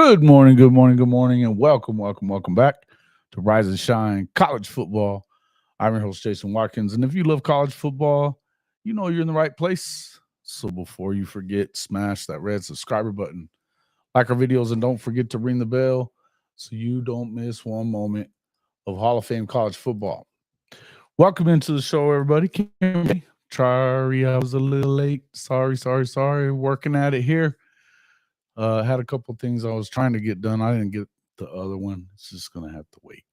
Good morning, good morning, good morning, and welcome back to Rise and Shine College Football. I'm your host, Jason Watkins, and if you love college football, you know you're in the right place. So before you forget, smash that red subscriber button, like our videos, and don't forget to ring the bell so you don't miss one moment of Hall of Fame college football. Welcome into the show, everybody. Sorry, I was a little late. Sorry. Working at it here. Had a couple things I was trying to get done. I didn't get the other one. It's just going to have to wait.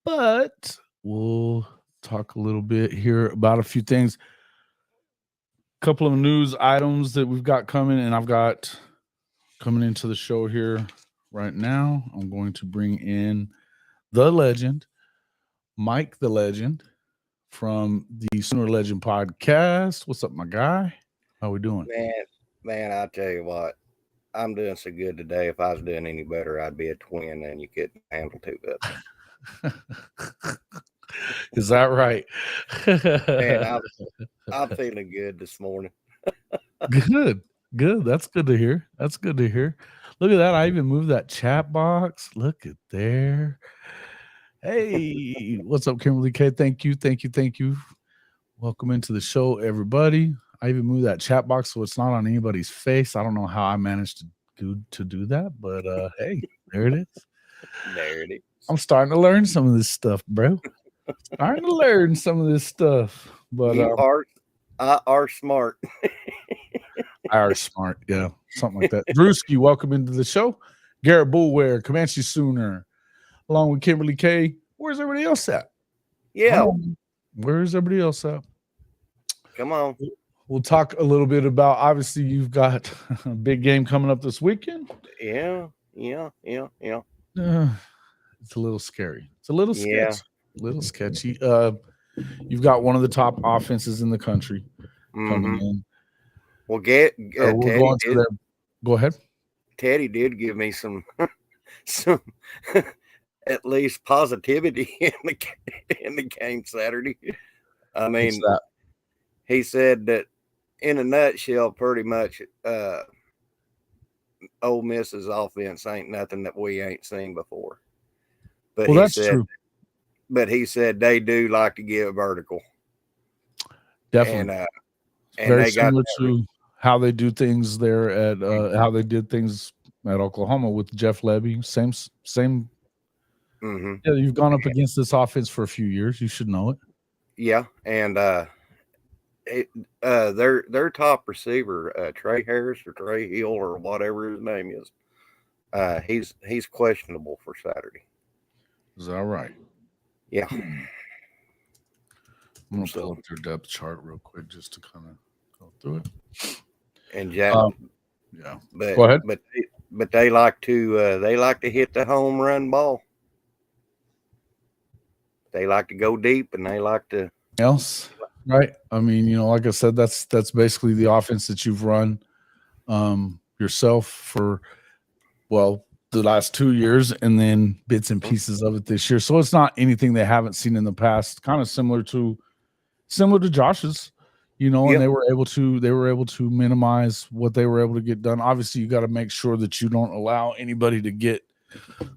But we'll talk a little bit here about a few things. A couple of news items that we've got coming, and I've got coming into the show here right now. I'm going to bring in the legend, Mike the Legend, from the Sooner Legend podcast. What's up, my guy? How we doing? Man, I tell you what. I'm doing so good today. If I was doing any better, I'd be a twin, and you couldn't handle two of them. Is that right? Man, I'm feeling good this morning. Good. That's good to hear. Look at that. I even moved that chat box. Look at there. Hey, what's up, Kimberly K? Thank you. Welcome into the show, everybody. I even moved that chat box so it's not on anybody's face. I don't know how I managed to do that, but hey, there it is. There it is. I'm starting to learn some of this stuff, bro. But you are smart. I are smart, yeah, something like that. Drewski, welcome into the show. Garrett Bullware, Comanche Sooner, along with Kimberly K. Where's everybody else at? Yeah. Where's everybody else at? Come on. We'll talk a little bit about, obviously, you've got a big game coming up this weekend. Yeah. It's a little scary. It's a little sketchy. You've got one of the top offenses in the country coming in. Well, we're going to that. Go ahead. Teddy did give me some at least positivity in the game Saturday. I mean, he said that in a nutshell, pretty much, Ole Miss's offense ain't nothing that we ain't seen before. But that's true. But he said they do like to get vertical. Definitely. And very similar to how they do things there at how they did things at Oklahoma with Jeff Lebby. Same. Mm-hmm. Yeah, you've gone up against this offense for a few years. You should know it. Yeah, and their top receiver, Trey Harris or Trey Hill or whatever his name is, he's questionable for Saturday. Is that right? Yeah. I'm gonna pull up their depth chart real quick just to kind of go through it. And Jack, yeah. Go ahead. But they like to hit the home run ball. They like to go deep, and they like to else. Right. I mean, like I said, that's basically the offense that you've run yourself for, the last 2 years, and then bits and pieces of it this year. So it's not anything they haven't seen in the past. Kind of similar to Josh's, and they were able to minimize what they were able to get done. Obviously, you got to make sure that you don't allow anybody to get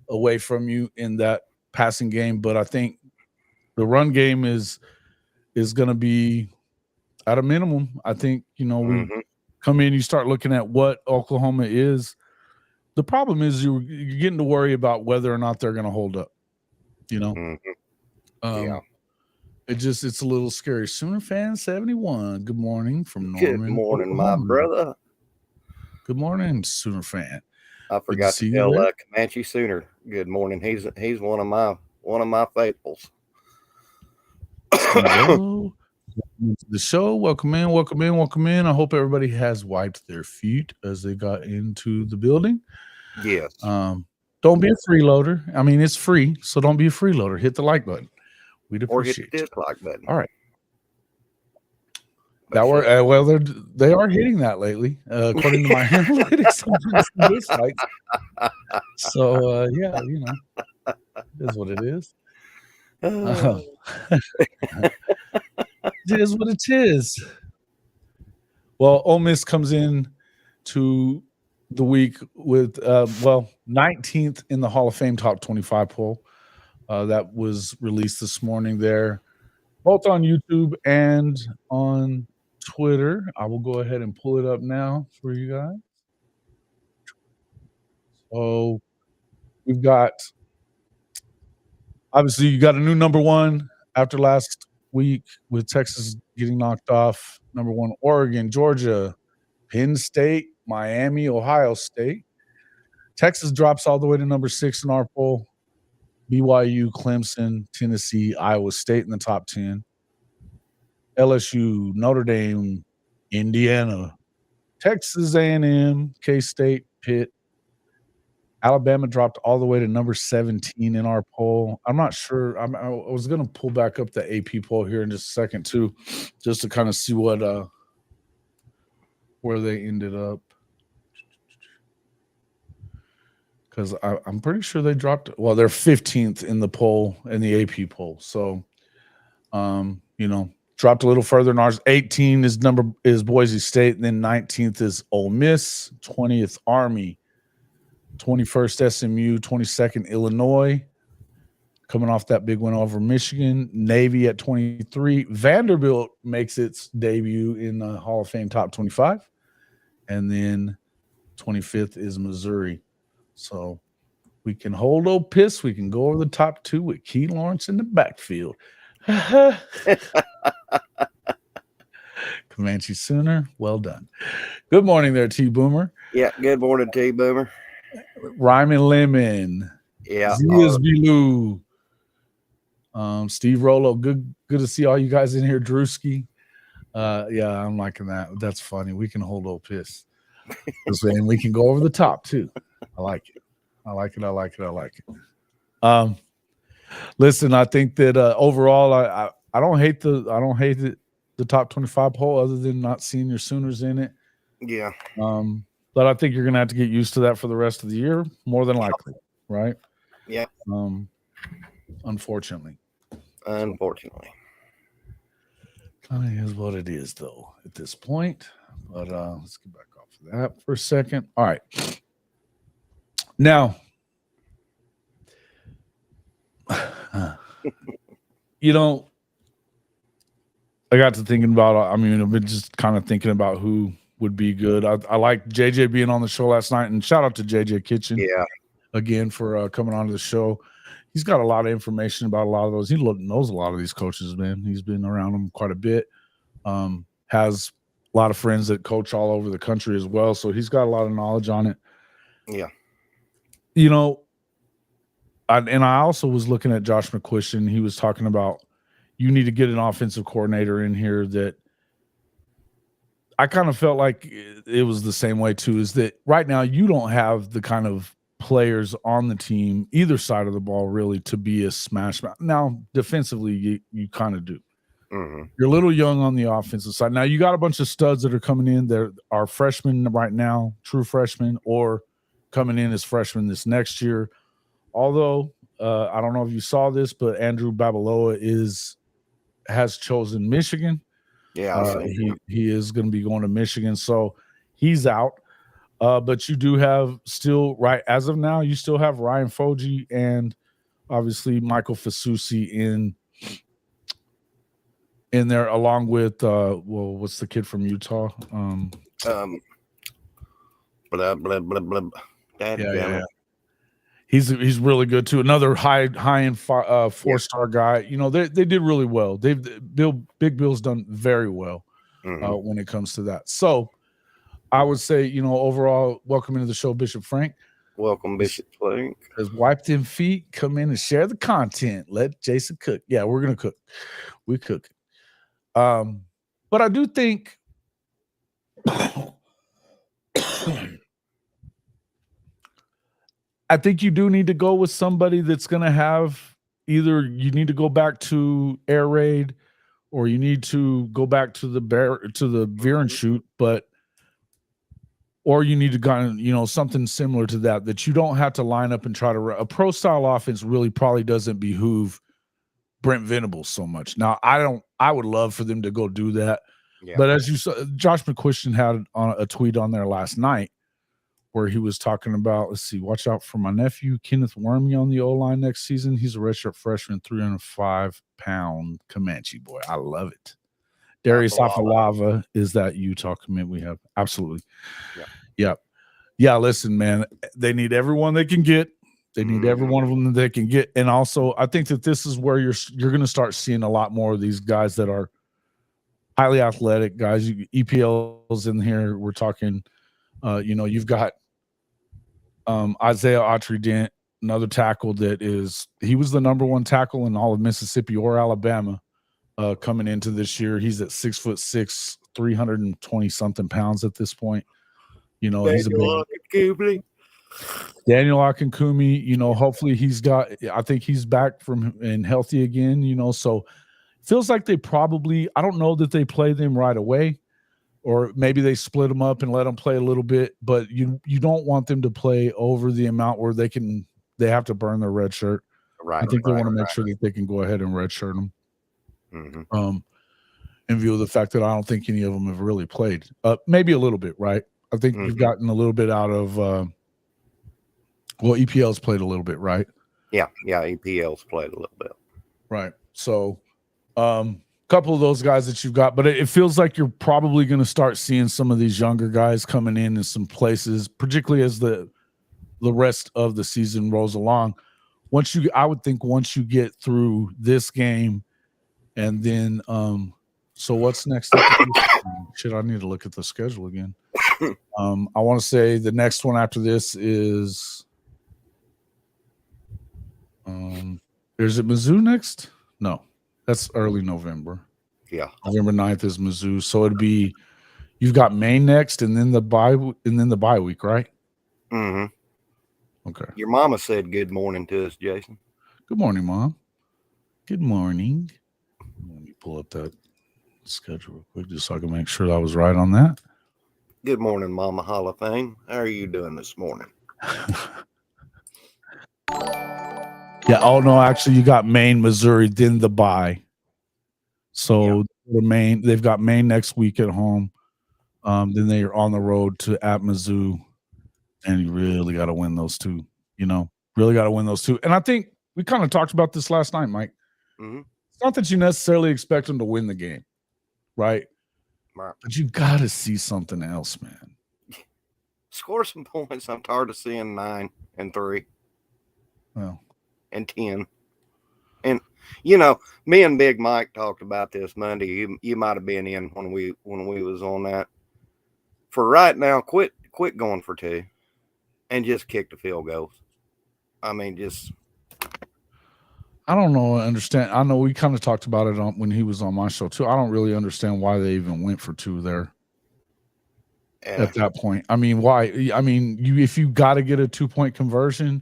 away from you in that passing game. But I think the run game is going to be at a minimum. I think, we come in, you start looking at what Oklahoma is. The problem is you're getting to worry about whether or not they're going to hold up, Yeah. It's a little scary. Sooner fan 71. Good morning from Norman. Good morning, Oklahoma. My brother. Good morning, Sooner fan. I forgot to tell Comanche Sooner good morning. He's one of my faithfuls. The show. Welcome in. I hope everybody has wiped their feet as they got into the building. Yes. Don't be a freeloader. I mean, it's free, so don't be a freeloader. Hit the like button. We'd appreciate or hit the dislike button. All right. They are hitting that lately, according to my analytics. So yeah, it is what it is. It is what it is. Well, Ole Miss comes in to the week with 19th in the Hall of Fame top 25 poll. That was released this morning there, both on YouTube and on Twitter. I will go ahead and pull it up now for you guys. So we've got, obviously, you got a new number one after last week with Texas getting knocked off. Number one, Oregon, Georgia, Penn State, Miami, Ohio State. Texas drops all the way to number 6 in our poll. BYU, Clemson, Tennessee, Iowa State in the top 10. LSU, Notre Dame, Indiana, Texas A&M, K-State, Pitt. Alabama dropped all the way to number 17 in our poll. I'm not sure. I was going to pull back up the AP poll here in just a second too, just to kind of see what where they ended up. Because I'm pretty sure they dropped. Well, they're 15th in the poll, in the AP poll. So, dropped a little further than ours. 18 is Boise State, and then 19th is Ole Miss, 20th Army, 21st SMU, 22nd Illinois, coming off that big win over Michigan. Navy at 23. Vanderbilt makes its debut in the Hall of Fame top 25, and then 25th is Missouri. So we can hold Ole Miss. We can go over the top 2 with Key Lawrence in the backfield. Comanche Sooner, well done. Good morning there, T-Boomer. Yeah, good morning, T-Boomer. Ryman Lemon. Yeah. Zias Bilou. Steve Rollo. Good to see all you guys in here. Drewski. Yeah, I'm liking that. That's funny. We can hold Ole Miss. And we can go over the top too. I like it. Listen, I think that overall, I don't hate the top 25 poll, other than not seeing your Sooners in it. Yeah. But I think you're gonna have to get used to that for the rest of the year, more than likely, right? Yeah. Unfortunately. Kind of is what it is, though, at this point. But let's get back off of that for a second. All right. Now, I got to thinking about, I've been just kind of thinking about who would be good. I like JJ being on the show last night, and shout out to JJ Kitchen. Yeah. Again, for coming on to the show. He's got a lot of information about a lot of those. He knows a lot of these coaches, man. He's been around them quite a bit. Has a lot of friends that coach all over the country as well. So he's got a lot of knowledge on it. Yeah. And I also was looking at Josh McCuistion. He was talking about you need to get an offensive coordinator in here that I kind of felt like it was the same way too, is that right now you don't have the kind of players on the team, either side of the ball, really, to be a smash mouth. Now, defensively, you kind of do. Mm-hmm. You're a little young on the offensive side. Now, you got a bunch of studs that are coming in. There are freshmen right now, true freshmen, or coming in as freshmen this next year. Although, I don't know if you saw this, but Andrew Babaloa has chosen Michigan. Yeah, he is going to be going to Michigan, so he's out. But you do have still, right as of now, you still have Ryan Foji and obviously Michael Fasusi in there, along with what's the kid from Utah? Blah blah blah blah. Yeah. He's really good too. Another high-end 4-star guy. They did really well. Big Bill's done very well when it comes to that. So I would say, overall, welcome into the show, Bishop Frank. Welcome, Bishop Frank. Has wiped them feet, come in and share the content. Let Jason cook. Yeah, we're gonna cook. We cook. But I do think you do need to go with somebody that's going to have either you need to go back to air raid or you need to go back to the veer and shoot, or you need to kind of, something similar to that you don't have to line up and try to a pro style offense really probably doesn't behoove Brent Venables so much. Now, I would love for them to go do that. Yeah. But as you saw, Josh McCuistion had a tweet on there last night where he was talking about, let's see, watch out for my nephew, Kenneth Wormy on the O-line next season. He's a redshirt freshman, 305-pound Comanche boy. I love it. Darius Afalava is that Utah commit we have. Absolutely. Yeah, listen, man, they need everyone they can get. They need every one of them that they can get. And also, I think that this is where you're going to start seeing a lot more of these guys that are highly athletic guys. EPL's in here. We're talking, you've got Isaiah Autry-Dent, another tackle he was the number one tackle in all of Mississippi or Alabama coming into this year. He's at 6'6", 320-something pounds at this point. He's a big Daniel Akinkumi, hopefully I think he's back from and healthy again, so feels like they probably, I don't know that they play them right away, or maybe they split them up and let them play a little bit, but you don't want them to play over the amount where they have to burn their red shirt. Right. I think they want to make sure that they can go ahead and red shirt them. In view of the fact that I don't think any of them have really played. Maybe a little bit, right? I think you've gotten a little bit out of EPL's played a little bit, right? Yeah, EPL's played a little bit. Right. So couple of those guys that you've got, but it feels like you're probably going to start seeing some of these younger guys coming in some places, particularly as the rest of the season rolls along. I would think once you get through this game, and then so what's next? Shit, I need to look at the schedule again. I want to say the next one after this is is it Mizzou next? No, that's early November. Yeah, November 9th is Mizzou. So it'd be, you've got Maine next, and then the bye week, right? Okay. Your mama said good morning to us, Jason. Good morning, Mom. Good morning. Let me pull up that schedule real quick just so I can make sure I was right on that. Good morning, Mama Hall of Fame. How are you doing this morning? Yeah. Oh no, actually, you got Maine, Missouri, then the bye. So they've got Maine next week at home. Then they are on the road at Mizzou, and you really got to win those two. Really got to win those two. And I think we kind of talked about this last night, Mike. It's not that you necessarily expect them to win the game, right? But you got to see something else, man. Score some points. I'm tired of seeing 9 and 3. Well, and 10. And me and Big Mike talked about this Monday. You might have been in when we was on that. For right now, quit going for 2 and just kick the field goals. I mean, I don't know. I understand. I know we kind of talked about it when he was on my show too. I don't really understand why they even went for 2 there at that point. I mean, why? I mean, if you got to get a 2-point conversion,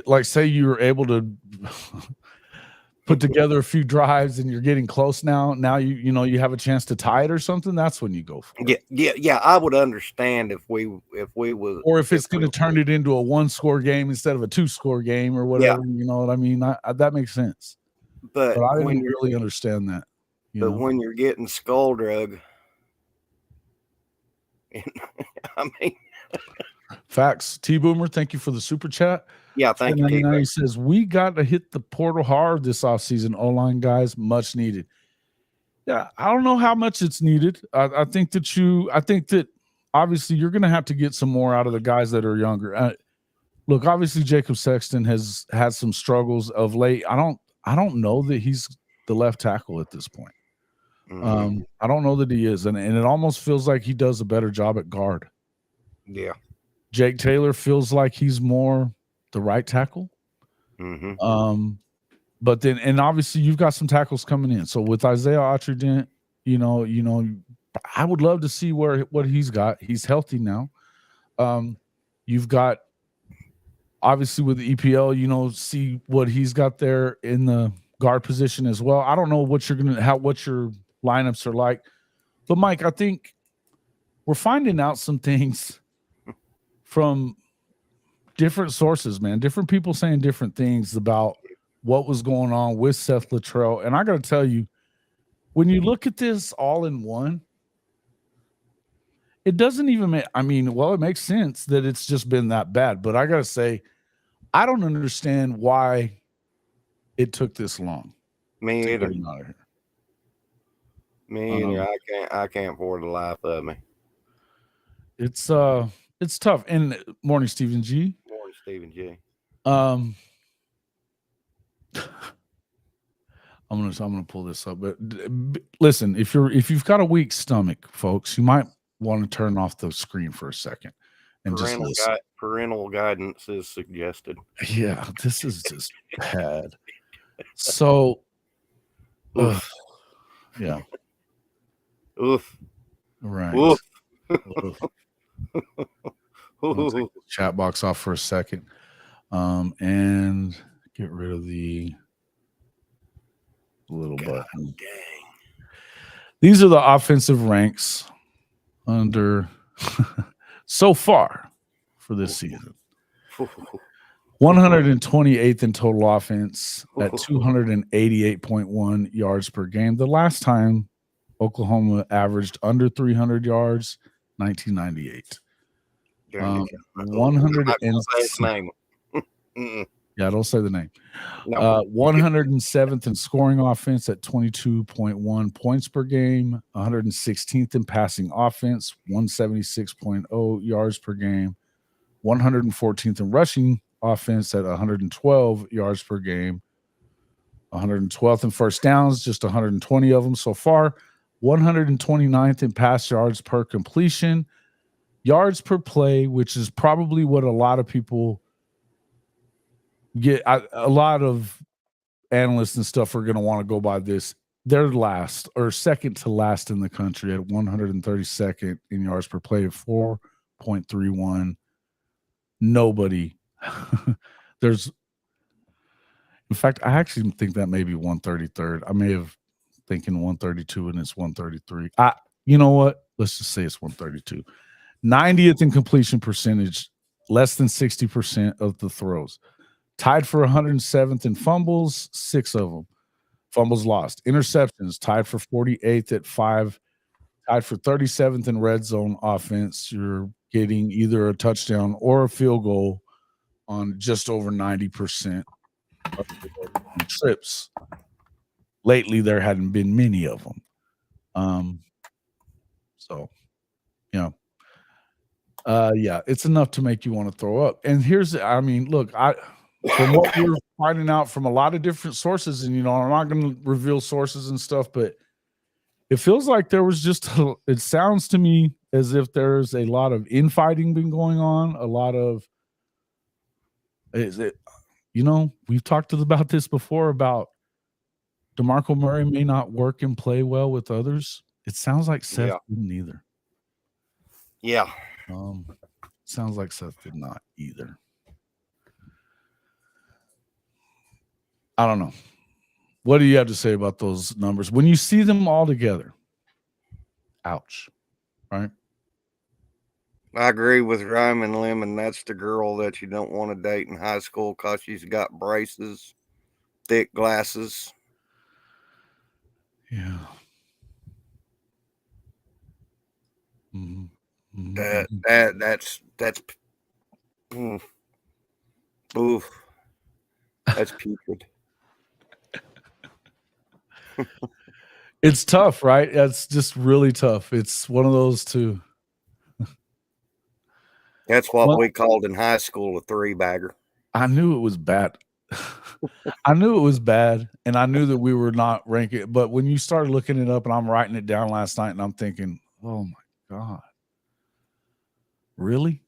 like say you were able to put together a few drives and you're getting close now you have a chance to tie it or something, that's when you go for it. Yeah, I would understand if we was, or if it's going to turn it into a 1-score game instead of a 2-score game or whatever. You know what I mean? That makes sense, but I didn't really understand that. When you're getting skull drug, I mean, facts. T-Boomer, thank you for the super chat. Yeah, thank you. He says, we got to hit the portal hard this offseason. O-line guys, much needed. Yeah, I don't know how much it's needed. I think that obviously you're going to have to get some more out of the guys that are younger. Look, obviously Jacob Sexton has had some struggles of late. I don't know that he's the left tackle at this point. I don't know that he is, and it almost feels like he does a better job at guard. Yeah. Jake Taylor feels like he's more the right tackle. But then, and obviously you've got some tackles coming in. So with Isaiah Autry-Dent, I would love to see what he's got. He's healthy now. You've got obviously with the EPL, see what he's got there in the guard position as well. I don't know what your lineups are like, but Mike, I think we're finding out some things from different sources, man. Different people saying different things about what was going on with Seth Littrell. And I got to tell you, when you look at this all in one, it doesn't even make, I mean, well, it makes sense that it's just been that bad, but I got to say, I don't understand why it took this long. Me either. Out of here. Me either. I can't for the life of me. It's tough. And morning, Stephen G. Morning, Stephen G. I'm gonna pull this up, but listen, if you've got a weak stomach, folks, you might want to turn off the screen for a second and just listen. Parental guidance is suggested. Yeah, this is just bad. So, yeah, oof, right. Oof. Take the chat box off for a second, and get rid of the little button. Dang. These are the offensive ranks under so far for this season. 128th in total offense at 288.1 yards per game. The last time Oklahoma averaged under 300 yards, 1998. 106. Yeah, don't say the name. No. 107th in scoring offense at 22.1 points per game. 116th in passing offense, 176.0 yards per game. 114th in rushing offense at 112 yards per game. 112th in first downs, just 120 of them so far. 129th in pass yards per completion. Yards per play, which is probably what a lot of people get. A lot of analysts and stuff are going to want to go by this. They're last or second to last in the country at 132nd in yards per play of 4.31. Nobody. There's, in fact, I actually think that may be 133rd. I may have thinking 132 and it's 133. You know what? Let's just say it's 132. 90th in completion percentage, less than 60% of the throws. Tied for 107th in fumbles, 6 of them. Fumbles lost. Interceptions, tied for 48th at 5. Tied for 37th in red zone offense. You're getting either a touchdown or a field goal on just over 90% of the trips. Lately, there hadn't been many of them. So, you know. Yeah, it's enough to make you want to throw up. And here's, I mean, look, from what we're finding out from a lot of different sources, and, you know, I'm not going to reveal sources and stuff, but it feels like there was just, it sounds to me as if there's a lot of infighting been going on, a lot of, you know, we've talked about this before about DeMarco Murray may not work and play well with others. It sounds like Seth didn't either. Yeah. Sounds like Seth did not either. I don't know. What do you have to say about those numbers when you see them all together? Ouch. Right? I agree with Ryman Lemon. That's the girl that you don't want to date in high school because she's got braces, thick glasses. Yeah. Mm-hmm. That's oof. That's putrid. It's tough, right? It's just really tough. It's one of those two. That's what we called in high school a 3-bagger. I knew it was bad. I knew it was bad, and I knew that we were not ranking. But when you started looking it up, and I'm writing it down last night, and I'm thinking, oh my God. Really?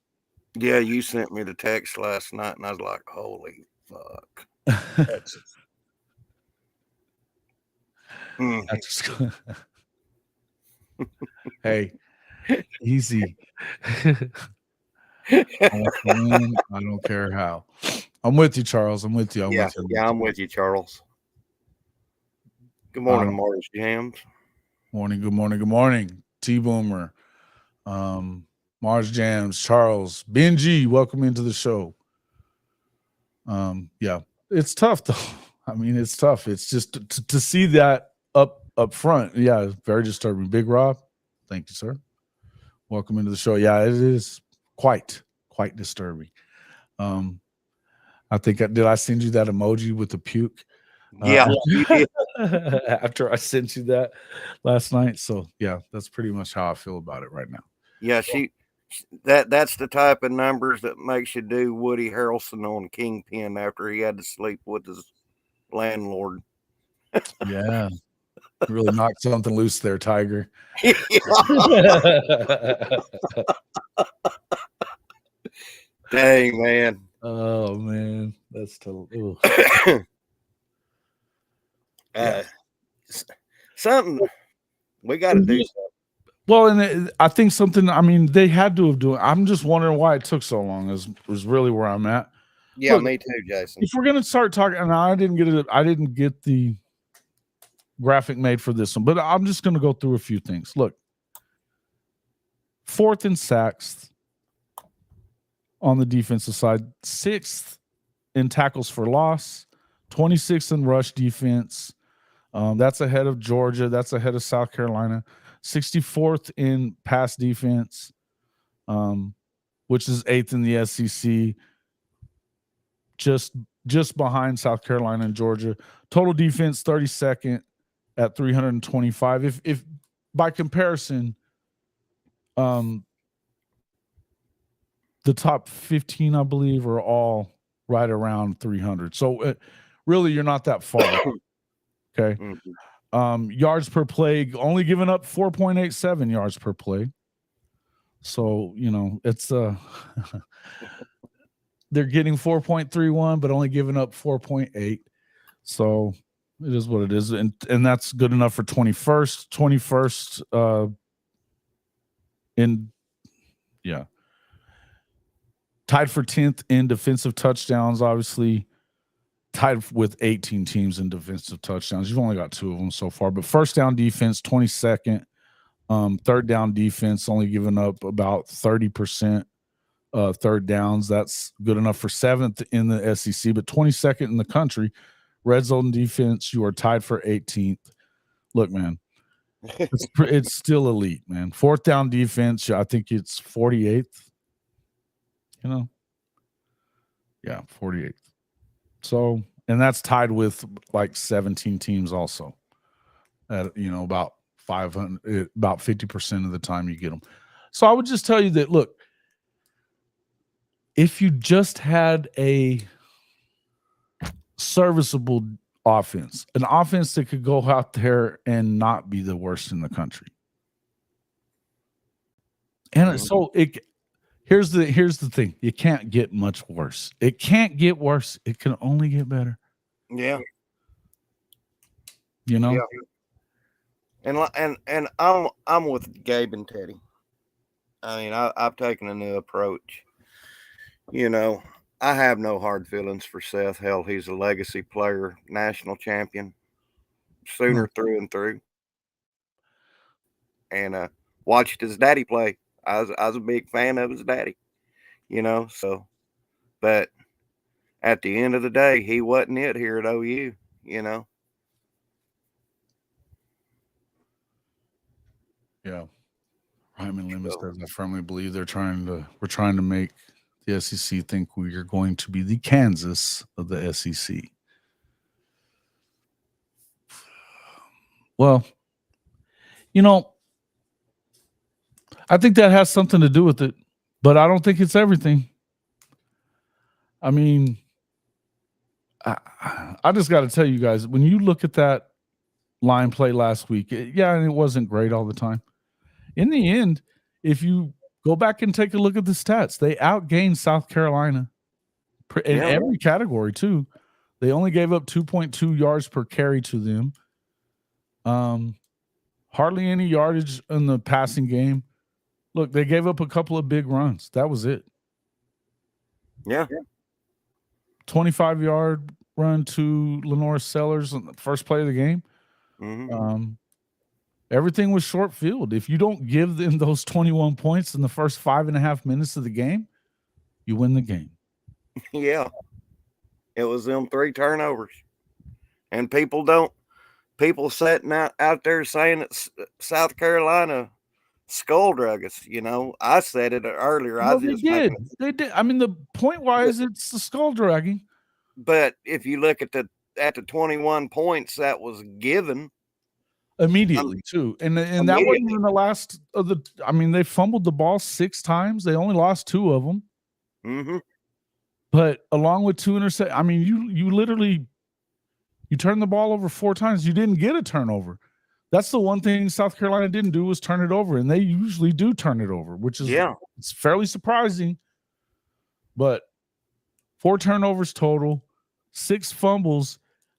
Yeah, you sent me the text last night, and I was like, holy fuck. Hey, easy. I don't care how. I'm with you, Charles. I'm with you. I'm with you, Charles. Good morning, Marge Jams. Morning, good morning, good morning. T-Boomer. Marge Jams, Charles, Benji, welcome into the show. Yeah, it's tough though. I mean, it's tough. It's just to see that up front. Yeah, very disturbing. Big Rob, thank you, sir. Welcome into the show. Yeah, it is quite disturbing. I think did I send you that emoji with the puke? Yeah, you did. After I sent you that last night. So yeah, that's pretty much how I feel about it right now. Yeah, that's the type of numbers that makes you do Woody Harrelson on Kingpin after he had to sleep with his landlord. Yeah. Really knocked something loose there, Tiger. Dang, man. Oh man, that's totally. Yeah. Something we got to do something. Well, and I think something. I mean, they had to have done. I'm just wondering why it took so long. Is really where I'm at. Yeah, Look, me too, Jason. If we're gonna start talking, and I didn't get the graphic made for this one, but I'm just gonna go through a few things. Look, 4th in sacks on the defensive side, 6th in tackles for loss, 26th in rush defense. That's ahead of Georgia. That's ahead of South Carolina. 64th in pass defense, which is 8th in the SEC. Just behind South Carolina and Georgia. Total defense 32nd at 325. If by comparison, the top 15, I believe, are all right around 300. So really, you're not that far. Okay. Mm-hmm. Yards per play, only giving up 4.87 yards per play. So, it's they're getting 4.31, but only giving up 4.8. So it is what it is. And that's good enough for 21st, tied for 10th in defensive touchdowns, obviously tied with 18 teams in defensive touchdowns. You've only got 2 of them so far, but first down defense, 22nd. Third down defense, only giving up about 30% third downs. That's good enough for 7th in the SEC, but 22nd in the country. Red zone defense, you are tied for 18th. Look, man, it's still elite, man. 4th down defense, I think it's 48th. Yeah, 48th. So, and that's tied with like 17 teams also. At about 500, about 50% of the time you get them. So I would just tell you that, look, if you just had a serviceable offense, an offense that could go out there and not be the worst in the country. And so here's the thing. You can't get much worse. It can't get worse. It can only get better. Yeah. Yeah. And I'm with Gabe and Teddy. I mean, I've taken a new approach. I have no hard feelings for Seth. Hell, he's a legacy player, national champion, Sooner through and through. And watched his daddy play. I was a big fan of his daddy, So, but at the end of the day, he wasn't it here at OU, Yeah. Ryman Limit says, I firmly believe we're trying to make the SEC think we are going to be the Kansas of the SEC. Well, I think that has something to do with it, but I don't think it's everything. I mean, I just got to tell you guys, when you look at that line play last week, and it wasn't great all the time. In the end, if you go back and take a look at the stats, they outgained South Carolina in every category too. They only gave up 2.2 yards per carry to them. Hardly any yardage in the passing game. Look, they gave up a couple of big runs. That was it. Yeah. 25-yard run to Lenore Sellers on the first play of the game. Mm-hmm. Everything was short field. If you don't give them those 21 points in the first 5.5 minutes of the game, you win the game. Yeah. It was them 3 turnovers. And people sitting out there saying that South Carolina skulldrug us. You know, I said it earlier. I Well, was they just did. making. They did. I mean, the point wise, it's the skull dragging. But if you look at the 21 points that was given Immediately too, and that wasn't in the last of the. I mean, they fumbled the ball 6 times. They only lost 2 of them. Mm-hmm. But along with 2 interceptions, I mean, you literally you turned the ball over 4 times. You didn't get a turnover. That's the one thing South Carolina didn't do was turn it over, and they usually do turn it over, which is it's fairly surprising. But 4 turnovers total, 6 fumbles.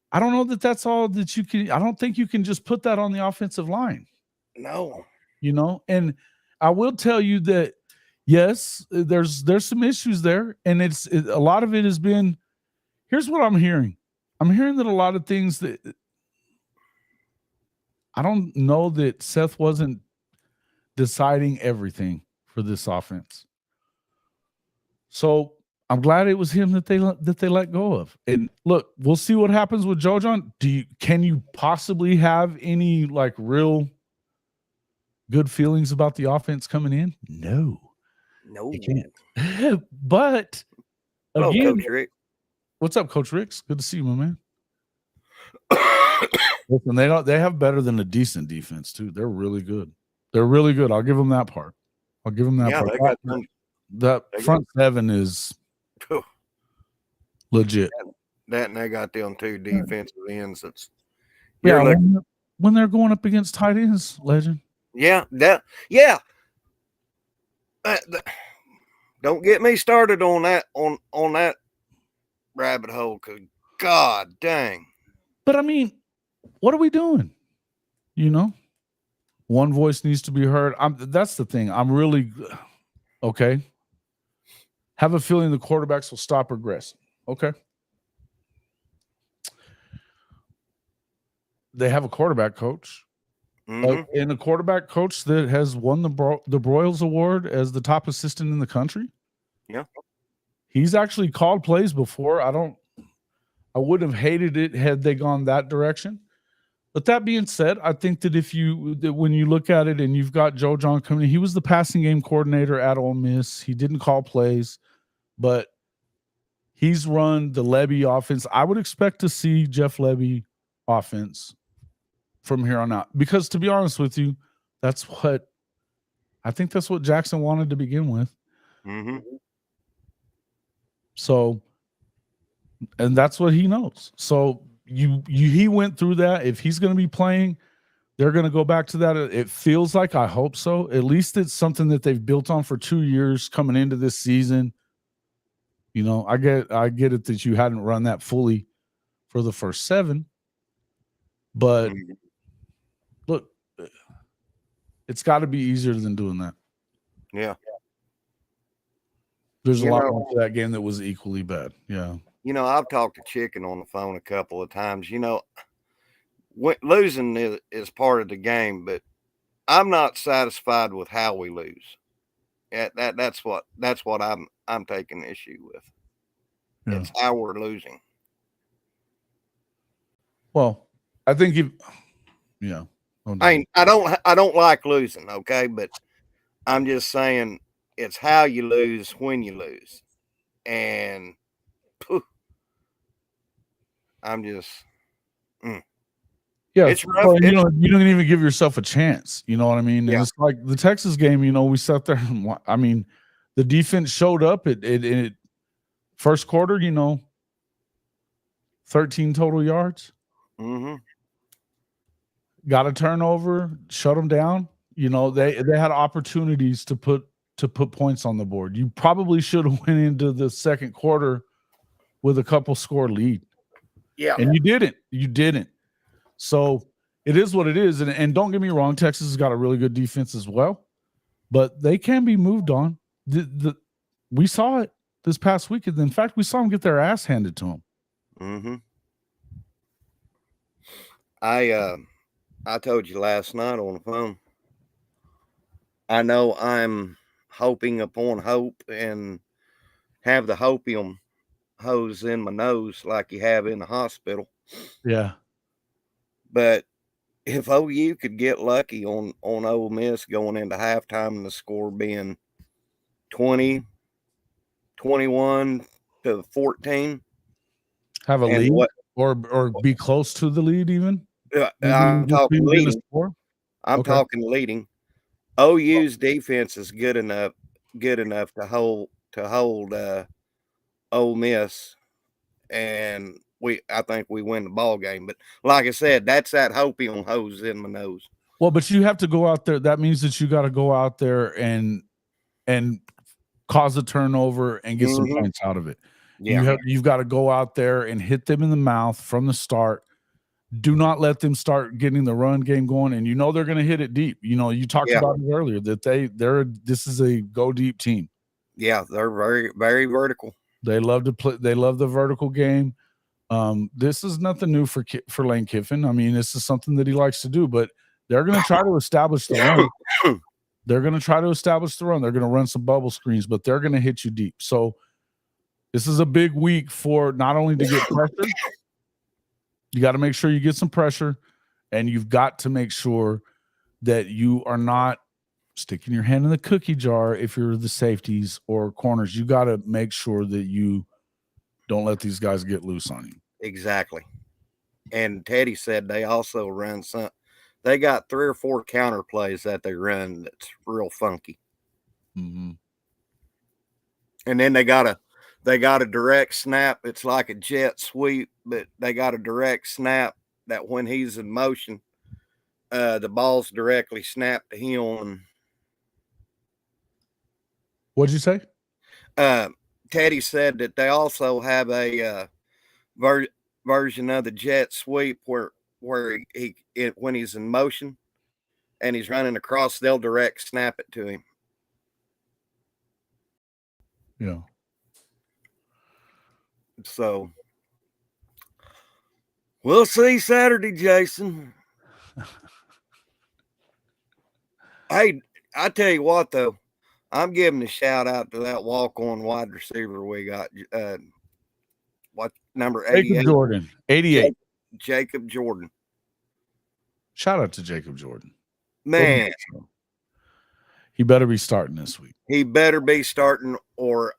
I don't know that that's all that you can. I don't think you can just put that on the offensive line. No, you know, and I will tell you that yes, there's some issues there, and a lot of it has been. Here's what I'm hearing. I'm hearing that a lot of things that I don't know that Seth wasn't deciding everything for this offense. So I'm glad it was him that they let go of. And look, we'll see what happens with Joe John. Can you possibly have any like real good feelings about the offense coming in? No, you can't. But again, Coach Rick. What's up, Coach Ricks? Good to see you, my man. Listen, they have better than a decent defense too. They're really good. They're really good. I'll give them that part. I'll give them that part. That front 7 is legit. That and they got them 2 defensive ends. That's when they're going up against tight ends, legend. Don't get me started on that on that rabbit hole. Cause God dang. But I mean, what are we doing? You know, one voice needs to be heard. That's the thing. I'm really okay. Have a feeling the quarterbacks will stop regressing. Okay. They have a quarterback coach. And a quarterback coach that has won the Broyles Award as the top assistant in the country. Yeah. He's actually called plays before. I wouldn't have hated it had they gone that direction. But that being said, I think that when you look at it and you've got Joe John coming in, he was the passing game coordinator at Ole Miss. He didn't call plays, but he's run the Lebby offense. I would expect to see Jeff Lebby offense from here on out, because to be honest with you, I think that's what Jackson wanted to begin with. So, and that's what he knows. So he went through that. If he's going to be playing, they're going to go back to that. It feels like, I hope so. At least it's something that they've built on for 2 years coming into this season. You know, I get it that you hadn't run that fully for the first 7, but look, it's got to be easier than doing that. Yeah. There's a lot more to that game that was equally bad. Yeah. You know, I've talked to Chicken on the phone a couple of times. You know, losing is part of the game, but I'm not satisfied with how we lose. That's what I'm taking issue with. Yeah. It's how we're losing. Well, I think I don't like losing, okay, but I'm just saying it's how you lose when you lose. And I'm just yeah, it's rough. Well, you don't even give yourself a chance. You know what I mean? And it's like the Texas game, you know, we sat there and I mean, the defense showed up it first quarter, you know, 13 total yards. Got a turnover, shut them down. You know, they had opportunities to put points on the board. You probably should have went into the second quarter with a couple score lead. Yeah. And you didn't. So it is what it is. And don't get me wrong, Texas has got a really good defense as well, but they can be moved on. We saw it this past weekend. In fact, we saw them get their ass handed to them. I told you last night on the phone, I know I'm hoping upon hope and have the hopium hose in my nose like you have in the hospital. Yeah. But if OU could get lucky on Ole Miss going into halftime and the score being 20, 21 to 14, have a and lead what or be close to the lead even? I'm Just be talking within a leading. score? I'm Okay. talking leading. OU's defense is good enough to hold Ole Miss, and I think we win the ball game. But like I said, that's that Hopi on hose in my nose. Well, but you have to go out there. That means that you got to go out there and cause a turnover and get some points out of it. Yeah. You've got to go out there and hit them in the mouth from the start. Do not let them start getting the run game going, and they're going to hit it deep. You talked about it earlier that this is a go deep team. Yeah, they're very, very vertical. They love to play. They love the vertical game. This is nothing new for Lane Kiffin. I mean, this is something that he likes to do, but they're going to try to establish the run. They're going to try to establish the run. They're going to run some bubble screens, but they're going to hit you deep. So this is a big week for not only to get pressure, you got to make sure you get some pressure, and you've got to make sure that you are not sticking your hand in the cookie jar if you're the safeties or corners. You got to make sure that you don't let these guys get loose on you. Exactly. And Teddy said they also run some. They got 3 or 4 counter plays that they run that's real funky. Mm-hmm. And then they got a direct snap. It's like a jet sweep, but they got a direct snap that when he's in motion, the ball's directly snapped to him. What'd you say? Teddy said that they also have a version of the jet sweep where when he's in motion and he's running across, they'll direct snap it to him. Yeah. So we'll see Saturday, Jason. Hey, I tell you what, though, I'm giving a shout out to that walk-on wide receiver we got. What number? 88? Jacob Jordan, 88. Jacob Jordan. Shout out to Jacob Jordan. Man, he better be starting this week. He better be starting, or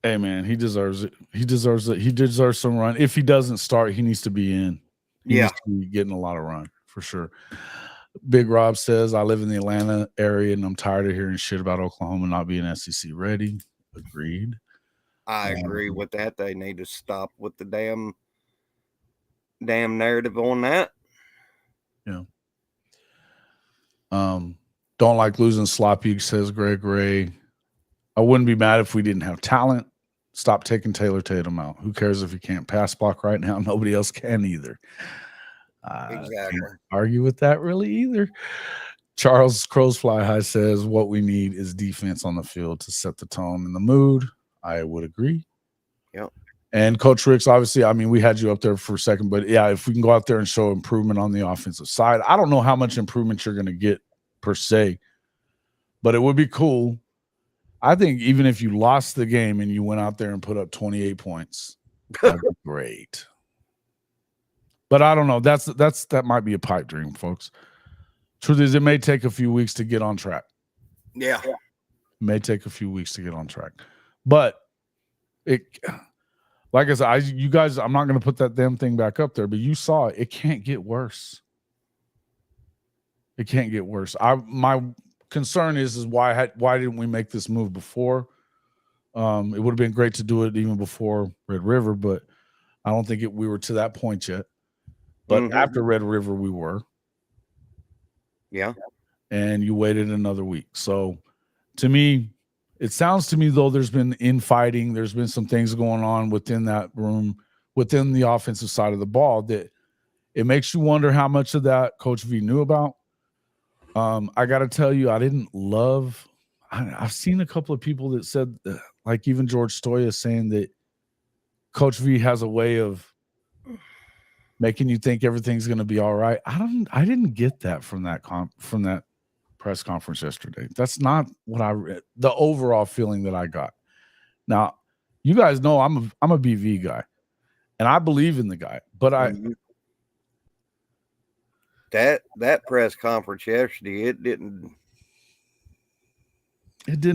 hey, man, he deserves it. He deserves it. He deserves some run. If he doesn't start, he needs to be in. He needs to be getting a lot of run for sure. Big Rob says, I live in the Atlanta area and I'm tired of hearing shit about Oklahoma not being SEC ready. Agreed. I agree with that. They need to stop with the damn narrative on that. Yeah. Don't like losing sloppy, says Greg Ray. I wouldn't be mad if we didn't have talent. Stop taking Taylor Tatum out. Who cares if he can't pass block right now? Nobody else can either. Exactly. Can't argue with that really either. Charles Crows Fly High says what we need is defense on the field to set the tone and the mood. I would agree. Yep. And Coach Ricks, obviously, I mean, we had you up there for a second, but yeah, if we can go out there and show improvement on the offensive side, I don't know how much improvement you're going to get per se, but it would be cool. I think even if you lost the game and you went out there and put up 28 points, that'd be great. But I don't know. That might be a pipe dream, folks. Truth is, it may take a few weeks to get on track. Yeah. It may take a few weeks to get on track. But it, like I said, you guys, I'm not going to put that damn thing back up there, but you saw it. It can't get worse. It can't get worse. My concern is why didn't we make this move before? It would have been great to do it even before Red River, but I don't think we were to that point yet. But after Red River, we were. Yeah. And you waited another week. So to me, it sounds to me, though, there's been infighting. There's been some things going on within that room, within the offensive side of the ball, that it makes you wonder how much of that Coach V knew about. I got to tell you, I didn't love – I've seen a couple of people that said, like even George Stoya saying that Coach V has a way of making you think everything's going to be all right. I didn't get that from that press conference yesterday. That's not what I read. The overall feeling that I got. Now, you guys know I'm a BV guy, and I believe in the guy, but That press conference yesterday, it didn't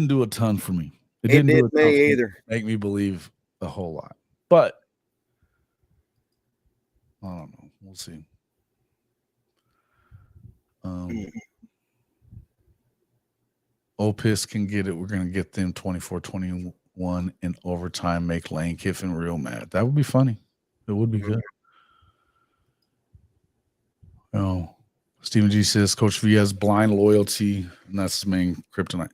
do a ton for me. It didn't did do a ton me for either. Make me believe a whole lot. But I don't know. We'll see. Opus can get it. We're going to get them 24-21 in overtime, make Lane Kiffin real mad. That would be funny. It would be good. Oh, Stephen G says Coach V has blind loyalty, and that's his main kryptonite.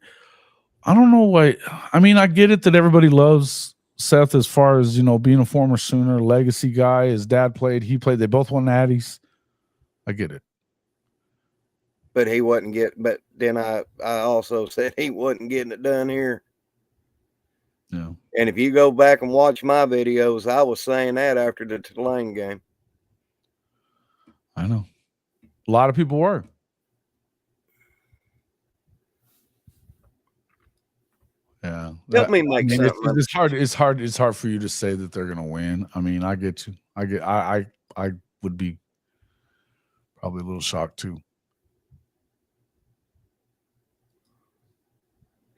I don't know why. I mean, I get it that everybody loves Seth as far as, being a former Sooner, legacy guy. His dad played. He played. They both won natties. I get it. But he wasn't getting. But then I also said he wasn't getting it done here. Yeah. And if you go back and watch my videos, I was saying that after the Tulane game. I know. A lot of people were. Yeah. Help me make something. It's hard for you to say that they're gonna win. I mean, I get you. I would be probably a little shocked too.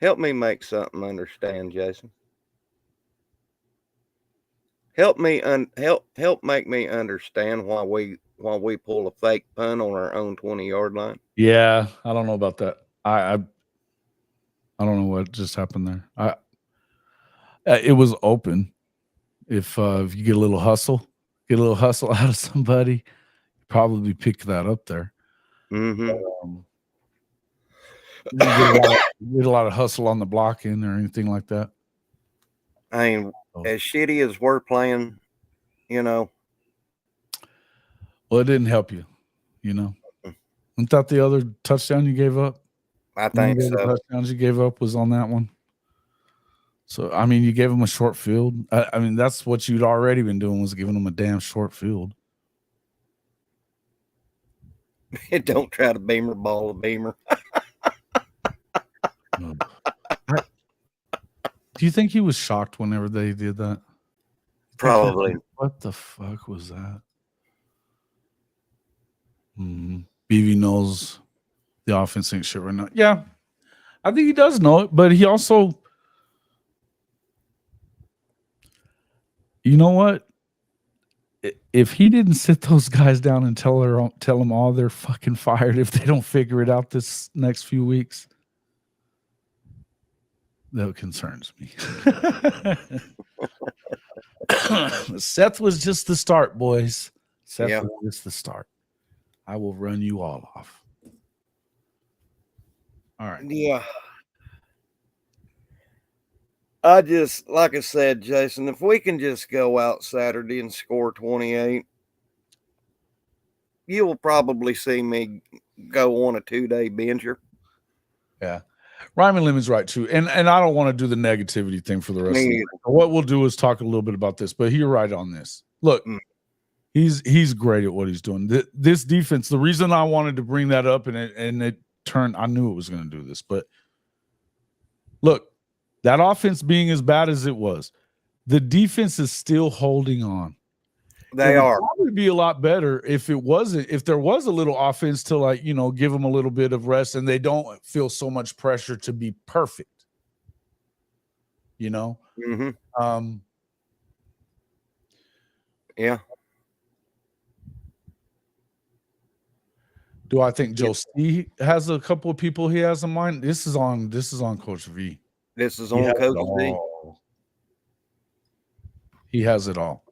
Help me make something understand, Jason. Help make me understand why we pull a fake punt on our own 20-yard line. Yeah, I don't know about that. I don't know what just happened there. It was open. If you get a little hustle out of somebody, you probably pick that up there. Mm-hmm. You get a lot of hustle on the blocking or anything like that. I mean, as shitty as we're playing, Well, it didn't help you, Wasn't that the other touchdown you gave up? I think so. The touchdowns you gave up was on that one. So, I mean, you gave them a short field. I mean, that's what you'd already been doing, was giving them a damn short field. Don't try to beamer ball a beamer. Do you think he was shocked whenever they did that? Probably. What the fuck was that? BV knows the offense ain't shit right now. Yeah, I think he does know it, but he also, you know what? If he didn't sit those guys down and tell them all they're fucking fired if they don't figure it out this next few weeks, that concerns me. Seth was just the start, boys. Seth was just the start. I will run you all off. All right. Yeah. I just, like I said, Jason, if we can just go out Saturday and score 28, you will probably see me go on a 2-day binger. Yeah. Ryman Lemon's right too. And I don't want to do the negativity thing for the rest of the night. What we'll do is talk a little bit about this, but you're right on this. Look, he's great at what he's doing. This defense, the reason I wanted to bring that up and it turned, I knew it was going to do this, but look, that offense being as bad as it was, the defense is still holding on. They are. It would probably be a lot better if there was a little offense to give them a little bit of rest and they don't feel so much pressure to be perfect. Mm-hmm. Yeah. Do I think Joe C has a couple of people he has in mind? This is on Coach V. This is on Coach V. He has it all.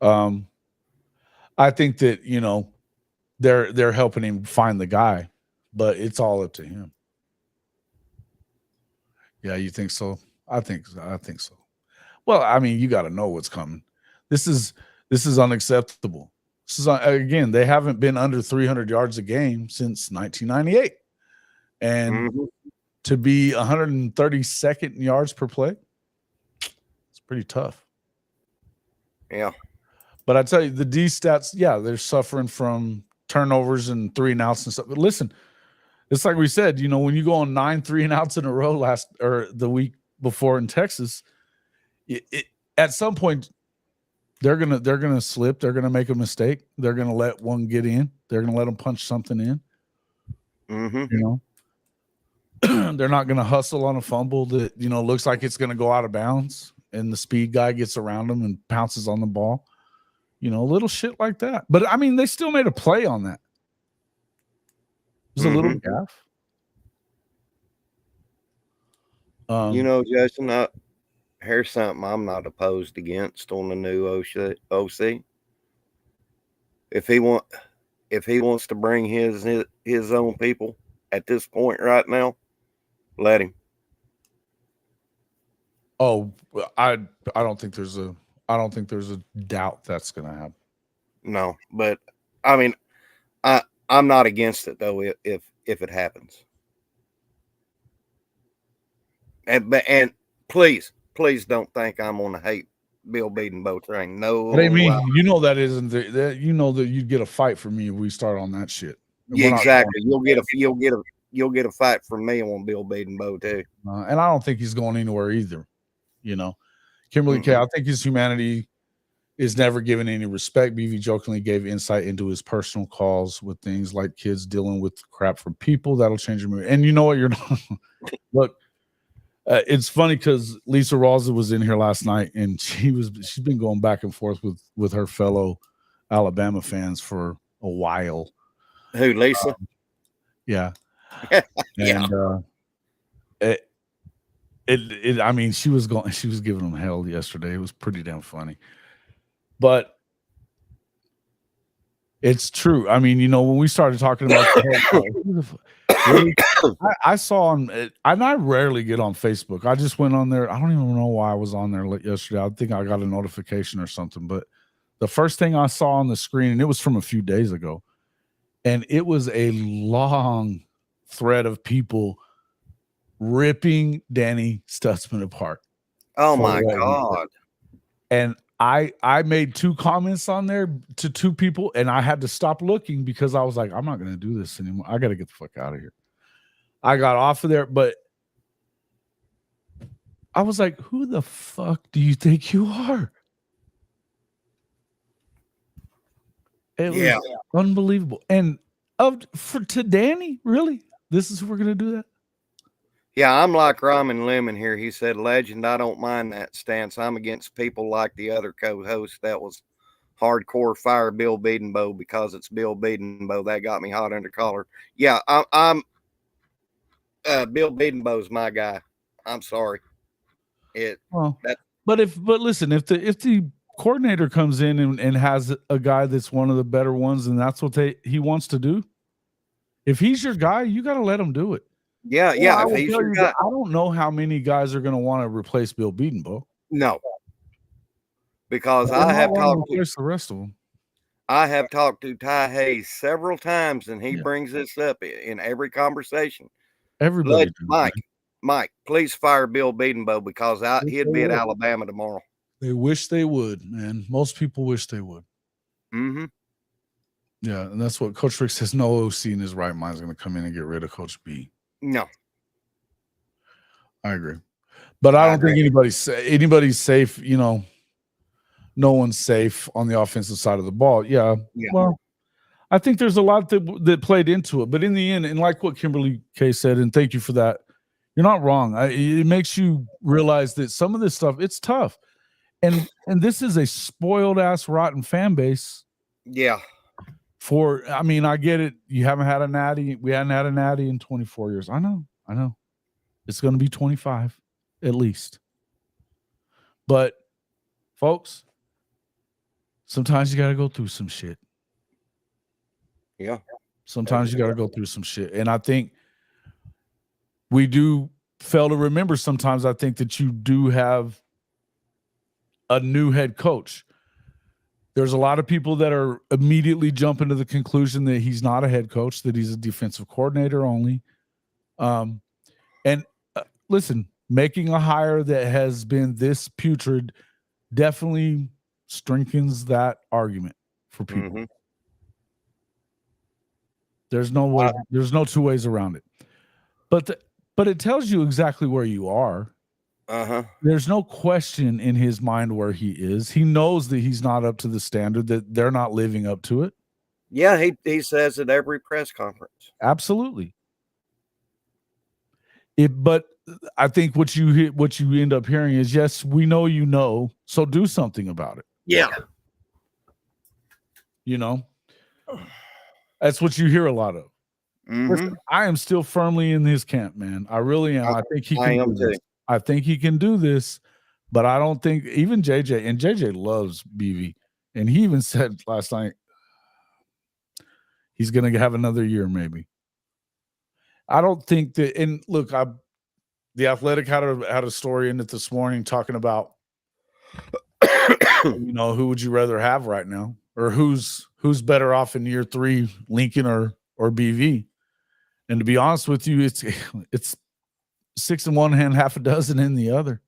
I think that they're helping him find the guy, but it's all up to him. Yeah, you think so? I think so. Well, I mean, you got to know what's coming. This is unacceptable. This is again, they haven't been under 300 yards a game since 1998, and to be 132nd in yards per play, it's pretty tough. Yeah. But I tell you, the D stats, yeah, they're suffering from turnovers and 3-and-outs and stuff. But listen, it's like we said, when you go on 9 3-and-outs in a row the week before in Texas, at some point, They're gonna slip. They're gonna make a mistake. They're gonna let one get in. They're gonna let them punch something in. Mm-hmm. You know, they're not gonna hustle on a fumble that looks like it's gonna go out of bounds, and the speed guy gets around them and pounces on the ball. Little shit like that. But I mean, they still made a play on that. It was a little gaff. Justin, here's something I'm not opposed against on the new OC. If he wants to bring his own people at this point right now, let him. Oh, I don't think there's a doubt that's gonna happen. No, but I mean, I'm not against it though if it happens. And please don't think I'm on the hate Bill Bedenbaugh train. No, but I mean, that isn't that you'd get a fight from me if we start on that shit. Yeah, exactly. You'll get a fight from me on Bill Bedenbaugh too. And I don't think he's going anywhere either. Kimberly K. I think his humanity is never given any respect. BV jokingly gave insight into his personal calls with things like kids dealing with crap from people that'll change your mood. And you know what? You're not. Look. It's funny because Lisa Raza was in here last night, and she's been going back and forth with her fellow Alabama fans for a while. Who, Lisa? Yeah. Yeah. And I mean, she was giving them hell yesterday. It was pretty damn funny. But it's true. I mean, when we started talking about I saw on, and I rarely get on Facebook. I just went on there. I don't even know why I was on there yesterday. I think I got a notification or something. But the first thing I saw on the screen, and it was from a few days ago, and it was a long thread of people ripping Danny Stutzman apart. Oh my God. And I made 2 comments on there to 2 people, and I had to stop looking because I was like, I'm not going to do this anymore. I got to get the fuck out of here. I got off of there, but I was like, who the fuck do you think you are? It was unbelievable. And to Danny, really? This is who we're going to do that? Yeah, I'm like Ramen Lemon here. He said, legend, I don't mind that stance. I'm against people like the other co-host that was hardcore fire Bill Bedenbaugh because it's Bill Bedenbaugh. That got me hot under collar. Yeah, I'm Bill Bedenbaugh's my guy. I'm sorry. But listen, if the coordinator comes in and has a guy that's one of the better ones, and that's what he wants to do, if he's your guy, you got to let him do it. Yeah. If he's your guy. I don't know how many guys are going to want to replace Bill Bedenbaugh. No, because I have talked to the rest of them. I have talked to Ty Hayes several times, and he brings this up in every conversation. Everybody, Mike, please fire Bill Bedenbaugh because he'd be at Alabama tomorrow. They wish they would, man. Most people wish they would. Mm-hmm. Yeah, and that's what Coach Rick says. No OC in his right mind is going to come in and get rid of Coach B. No, I agree, but I don't think anybody's safe. No one's safe on the offensive side of the ball. Yeah. Well, I think there's a lot that played into it, but in the end, and like what Kimberly K said, and thank you for that. You're not wrong. It makes you realize that some of this stuff, it's tough, and this is a spoiled ass rotten fan base. Yeah. I mean, I get it. You haven't had a natty. We hadn't had a natty in 24 years. I know. It's going to be 25 at least. But folks, sometimes you got to go through some shit. Yeah. Sometimes you got to go through some shit. And I think we do fail to remember sometimes. I think that you do have a new head coach. There's a lot of people that are immediately jumping to the conclusion that he's not a head coach, that he's a defensive coordinator only. Listen, making a hire that has been this putrid definitely strengthens that argument for people. Mm-hmm. There's no way. There's no 2 ways around it. But it tells you exactly where you are. There's no question in his mind where he is. He knows that he's not up to the standard, that they're not living up to it. Yeah, he says at every press conference. Absolutely. But I think what you end up hearing is, yes, we know you know, so do something about it. Yeah. You know, that's what you hear a lot of. Listen, I am still firmly in his camp, man. I really am. I think he can do this. I think he can do this, but I don't think even JJ loves BV, and he even said last night he's going to have another year, maybe. I don't think that. And look, the Athletic had a story in it this morning talking about, you know, who would you rather have right now, or who's better off in year 3, Lincoln or BV. And to be honest with you, it's 6 in one hand, half a dozen in the other.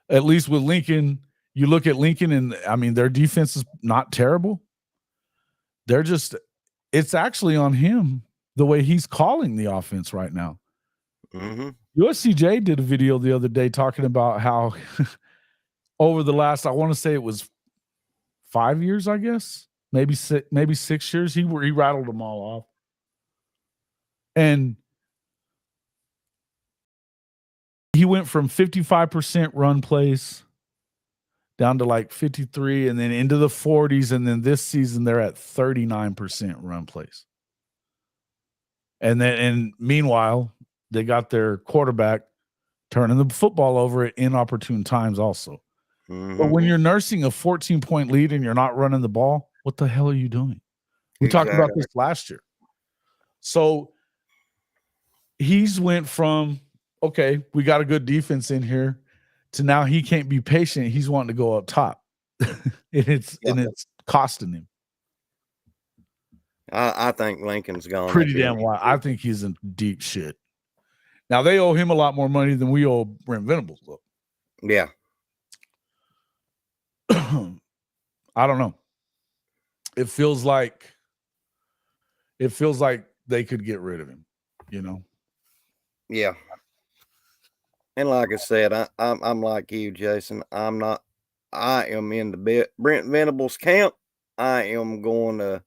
At least with Lincoln, you look at Lincoln, and I mean their defense is not terrible. They're just, it's actually on him the way he's calling the offense right now. USCJ did a video the other day talking about how over the last, I want to say it was 5 years, I guess, maybe 6 years, he rattled them all off. And he went from 55% run plays down to like 53, and then into the 40s, and then this season they're at 39% run plays. And meanwhile, they got their quarterback turning the football over at inopportune times also. But when you're nursing a 14-point lead and you're not running the ball, what the hell are you doing? We talked about this last year. So he's went from, okay, we got a good defense in here, to now he can't be patient. He's wanting to go up top. and it's costing him. I think Lincoln's gone. Pretty damn wild. I think he's in deep shit. Now they owe him a lot more money than we owe Brent Venables, though. Yeah. I don't know. It feels like they could get rid of him, you know? Yeah. And like I said, I'm like you, Jason. I am in the Brent Venables camp. I'm going to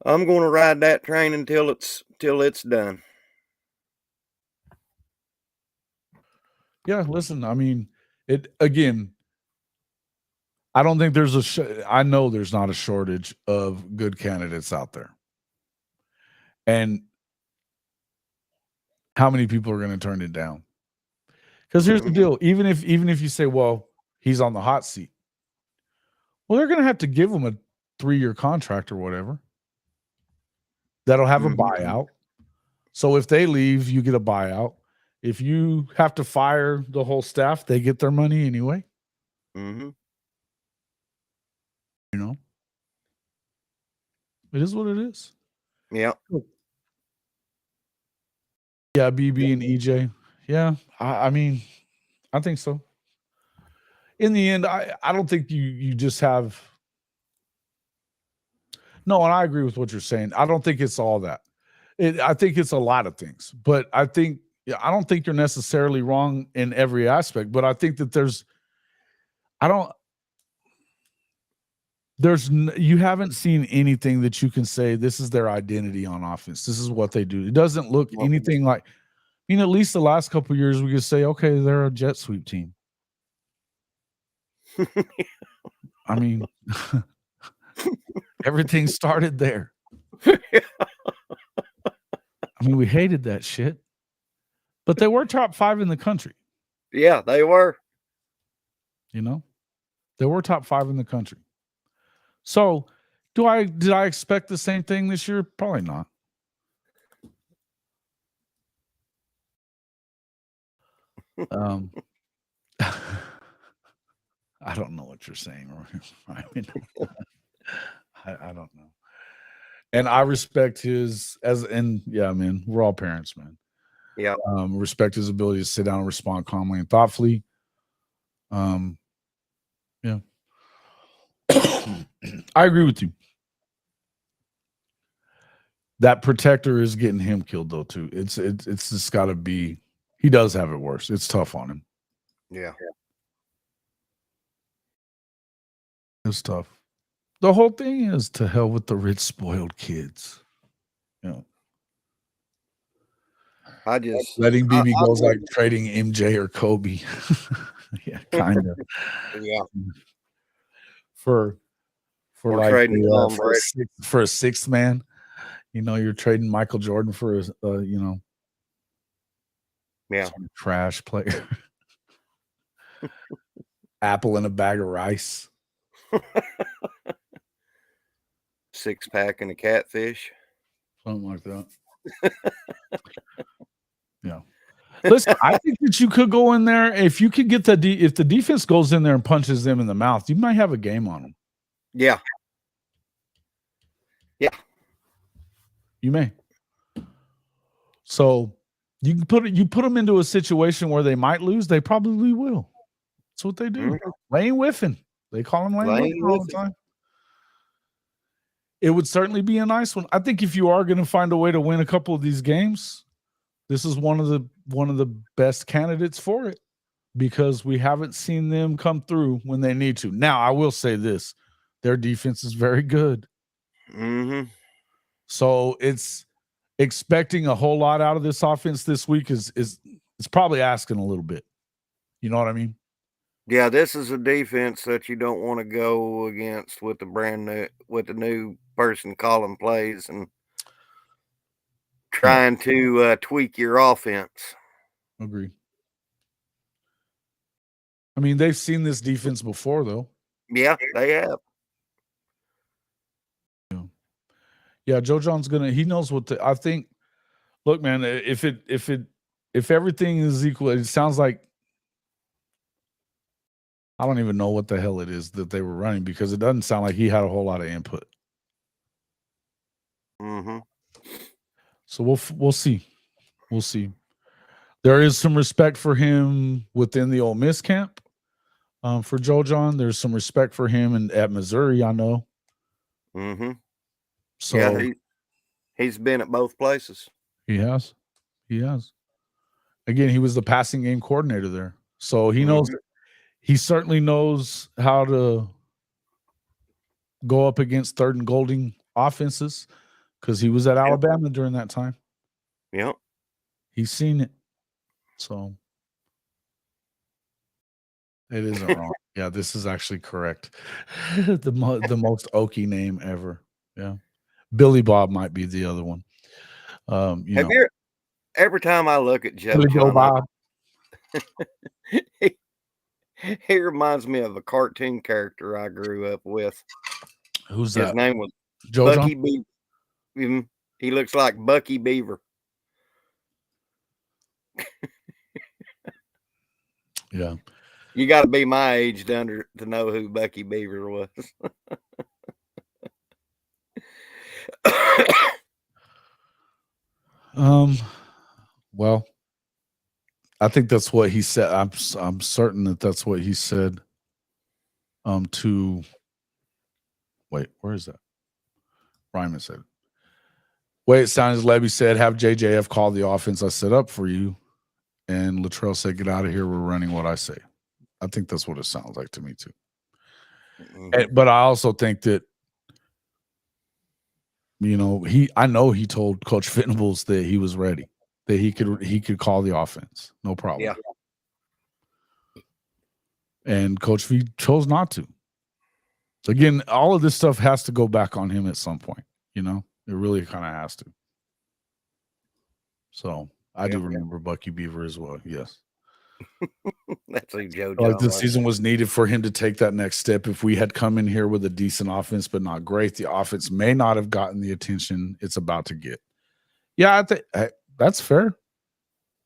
ride that train until it's done. Yeah, listen, I mean, again, I don't think there's I know there's not a shortage of good candidates out there. And how many people are going to turn it down? Because here's the deal. Even if you say, well, he's on the hot seat, well, they're going to have to give him a 3-year contract or whatever. That'll have a buyout. So if they leave, you get a buyout. If you have to fire the whole staff, they get their money anyway. You know, it is what it is. Yeah. Yeah, BB and EJ. Yeah, I mean, I think so. In the end, I don't think you just have. No, and I agree with what you're saying. I don't think it's all that. I think it's a lot of things. But I don't think you're necessarily wrong in every aspect. But I think that you haven't seen anything that you can say this is their identity on offense. This is what they do. It doesn't look anything like. I mean, at least the last couple of years, we could say, okay, they're a jet sweep team. I mean, everything started there. I mean, we hated that shit, but they were top 5 in the country. Yeah, they were. You know, they were top 5 in the country. So, did I expect the same thing this year? Probably not. I don't know what you're saying. I mean, I don't know. And I respect yeah, man, we're all parents, man. Yeah. Respect his ability to sit down and respond calmly and thoughtfully. Yeah. I agree with you. That protector is getting him killed though too. It's just got to be He does have it worse. It's tough on him. Yeah. It's tough. The whole thing is to hell with the rich, spoiled kids. You know, I just letting BB goes like trading MJ or Kobe. Yeah, kind of. Yeah. For Or like trading for a sixth man, you know, you're trading Michael Jordan for a you know, yeah, trash player. Apple and a bag of rice. 6-pack and a catfish. Something like that. Yeah. Listen, I think that you could go in there if you could get if the defense goes in there and punches them in the mouth, you might have a game on them. Yeah. Yeah. You may. So you can put them into a situation where they might lose. They probably will. That's what they do. Lane whiffing. They call him Lane whiffing all the time. It would certainly be a nice one. I think if you are going to find a way to win a couple of these games, this is one of the best candidates for it, because we haven't seen them come through when they need to. Now, I will say this: their defense is very good. So it's expecting a whole lot out of this offense this week is probably asking a little bit. You know what I mean? Yeah, this is a defense that you don't want to go against with the new person calling plays and trying to tweak your offense. Agree. I mean, they've seen this defense before, though. Yeah, they have. Yeah, Joe John's he knows what I think. Look, man, if everything is equal, it sounds like I don't even know what the hell it is that they were running, because it doesn't sound like he had a whole lot of input. So we'll see. We'll see. There is some respect for him within the Ole Miss camp. For Joe John, there's some respect for him at Missouri, I know. So yeah, he's been at both places. He has. Again, he was the passing game coordinator there, so he knows. He certainly knows how to go up against third and goal offenses, because he was at Alabama during that time. Yep. He's seen it. So it isn't wrong. Yeah, this is actually correct. the most Okie name ever. Yeah. Billy Bob might be the other one. Every time I look at Joe Billy John, Bob. He reminds me of a cartoon character I grew up with. Who's that? His name was Joe Bucky Beaver. He looks like Bucky Beaver. Yeah. You got to be my age to know who Bucky Beaver was. Well, I think that's what he said. I'm certain that that's what he said. To wait, where is that? Ryman said, "Wait, it sounds Levy said, have JJF call the offense I set up for you." And Littrell said, "Get out of here. We're running what I say." I think that's what it sounds like to me too. But I also think that, I know he told Coach Venables that he was ready, that he could call the offense, no problem. Yeah. And Coach V chose not to. Again, all of this stuff has to go back on him at some point. It really kind of has to. So I do remember Bucky Beaver as well. Yes. That's who Joe Like John this was. season was needed for him to take that next step. If we had come in here with a decent offense, but not great, the offense may not have gotten the attention it's about to get. Yeah, I think that's fair.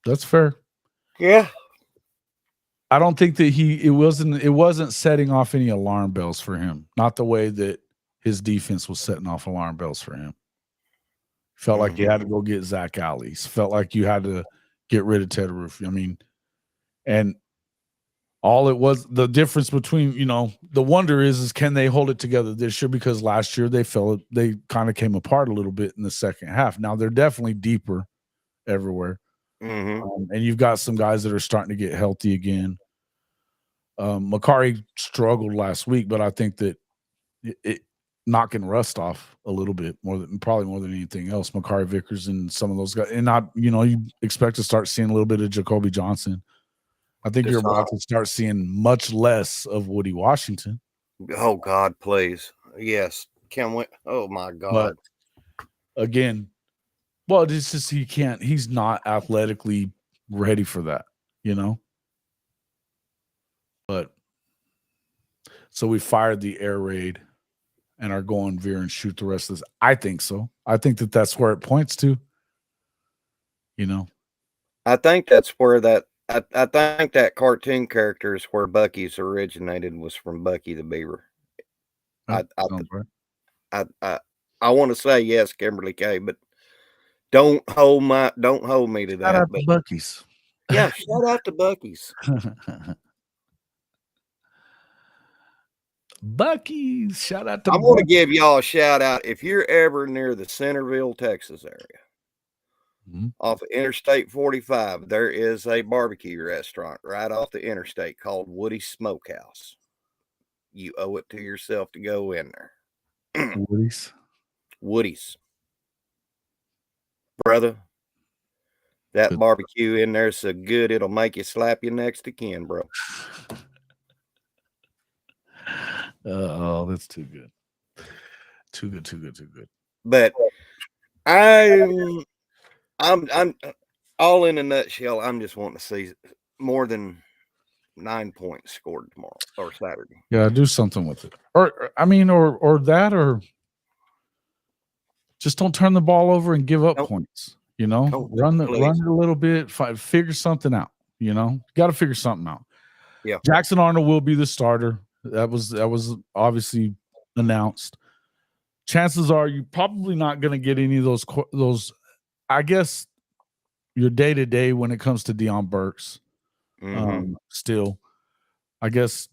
That's fair. Yeah. I don't think that it wasn't setting off any alarm bells for him. Not the way that his defense was setting off alarm bells for him. Felt like you had to go get Zach Allies. Felt like you had to get rid of Ted Roof. I mean, and all it was, the difference between, the wonder is can they hold it together this year? Because last year they kind of came apart a little bit in the second half. Now they're definitely deeper everywhere. Mm-hmm. And you've got some guys that are starting to get healthy again. Makari struggled last week, but I think that it knocking rust off a little bit probably more than anything else. Makari Vickers and some of those guys, and you expect to start seeing a little bit of Jacoby Johnson. I think you're about to start seeing much less of Woody Washington. Oh God, please, yes, can we? Oh my God! But again, well, it's just he's not athletically ready for that, But so we fired the air raid and are going veer and shoot the rest of this. I think so. I think that's where it points to. I think that's where that. I think that cartoon character is where Bucky's originated, was from Bucky the Beaver. I want to say yes, Kimberly K, but don't hold me to that. Shout out to Bucky's. Yeah, shout out to Bucky's. Bucky's, shout out to. I want to give y'all a shout out if you're ever near the Centerville, Texas area. Off of Interstate 45, there is a barbecue restaurant right off the interstate called Woody's Smokehouse. You owe it to yourself to go in there. Woody's. Brother, that barbecue in there is so good it'll make you slap your next to kin, bro. Oh, that's too good. Too good. But I'm all in a nutshell. I'm just wanting to see more than 9 points scored tomorrow or Saturday. Yeah, do something with it. Or that, or just don't turn the ball over and give up points. Run it a little bit, figure something out. Got to figure something out. Yeah, Jackson Arnold will be the starter. That was obviously announced. Chances are you're probably not going to get any of those. I guess your day-to-day when it comes to Deion Burks. Still, I guess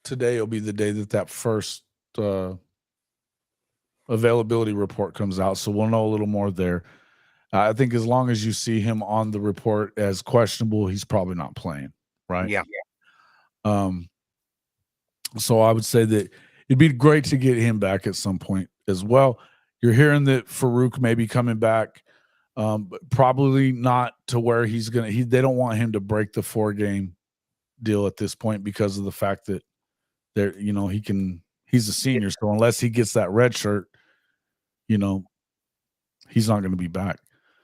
today will be the day that first availability report comes out, so we'll know a little more there. I think as long as you see him on the report as questionable, he's probably not playing, right? Yeah. So I would say that it'd be great to get him back at some point as well. You're hearing that Farouk may be coming back, but probably not to where he's gonna. They don't want him to break the 4-game deal at this point because of the fact that he's a senior, so unless he gets that red shirt, he's not going to be back.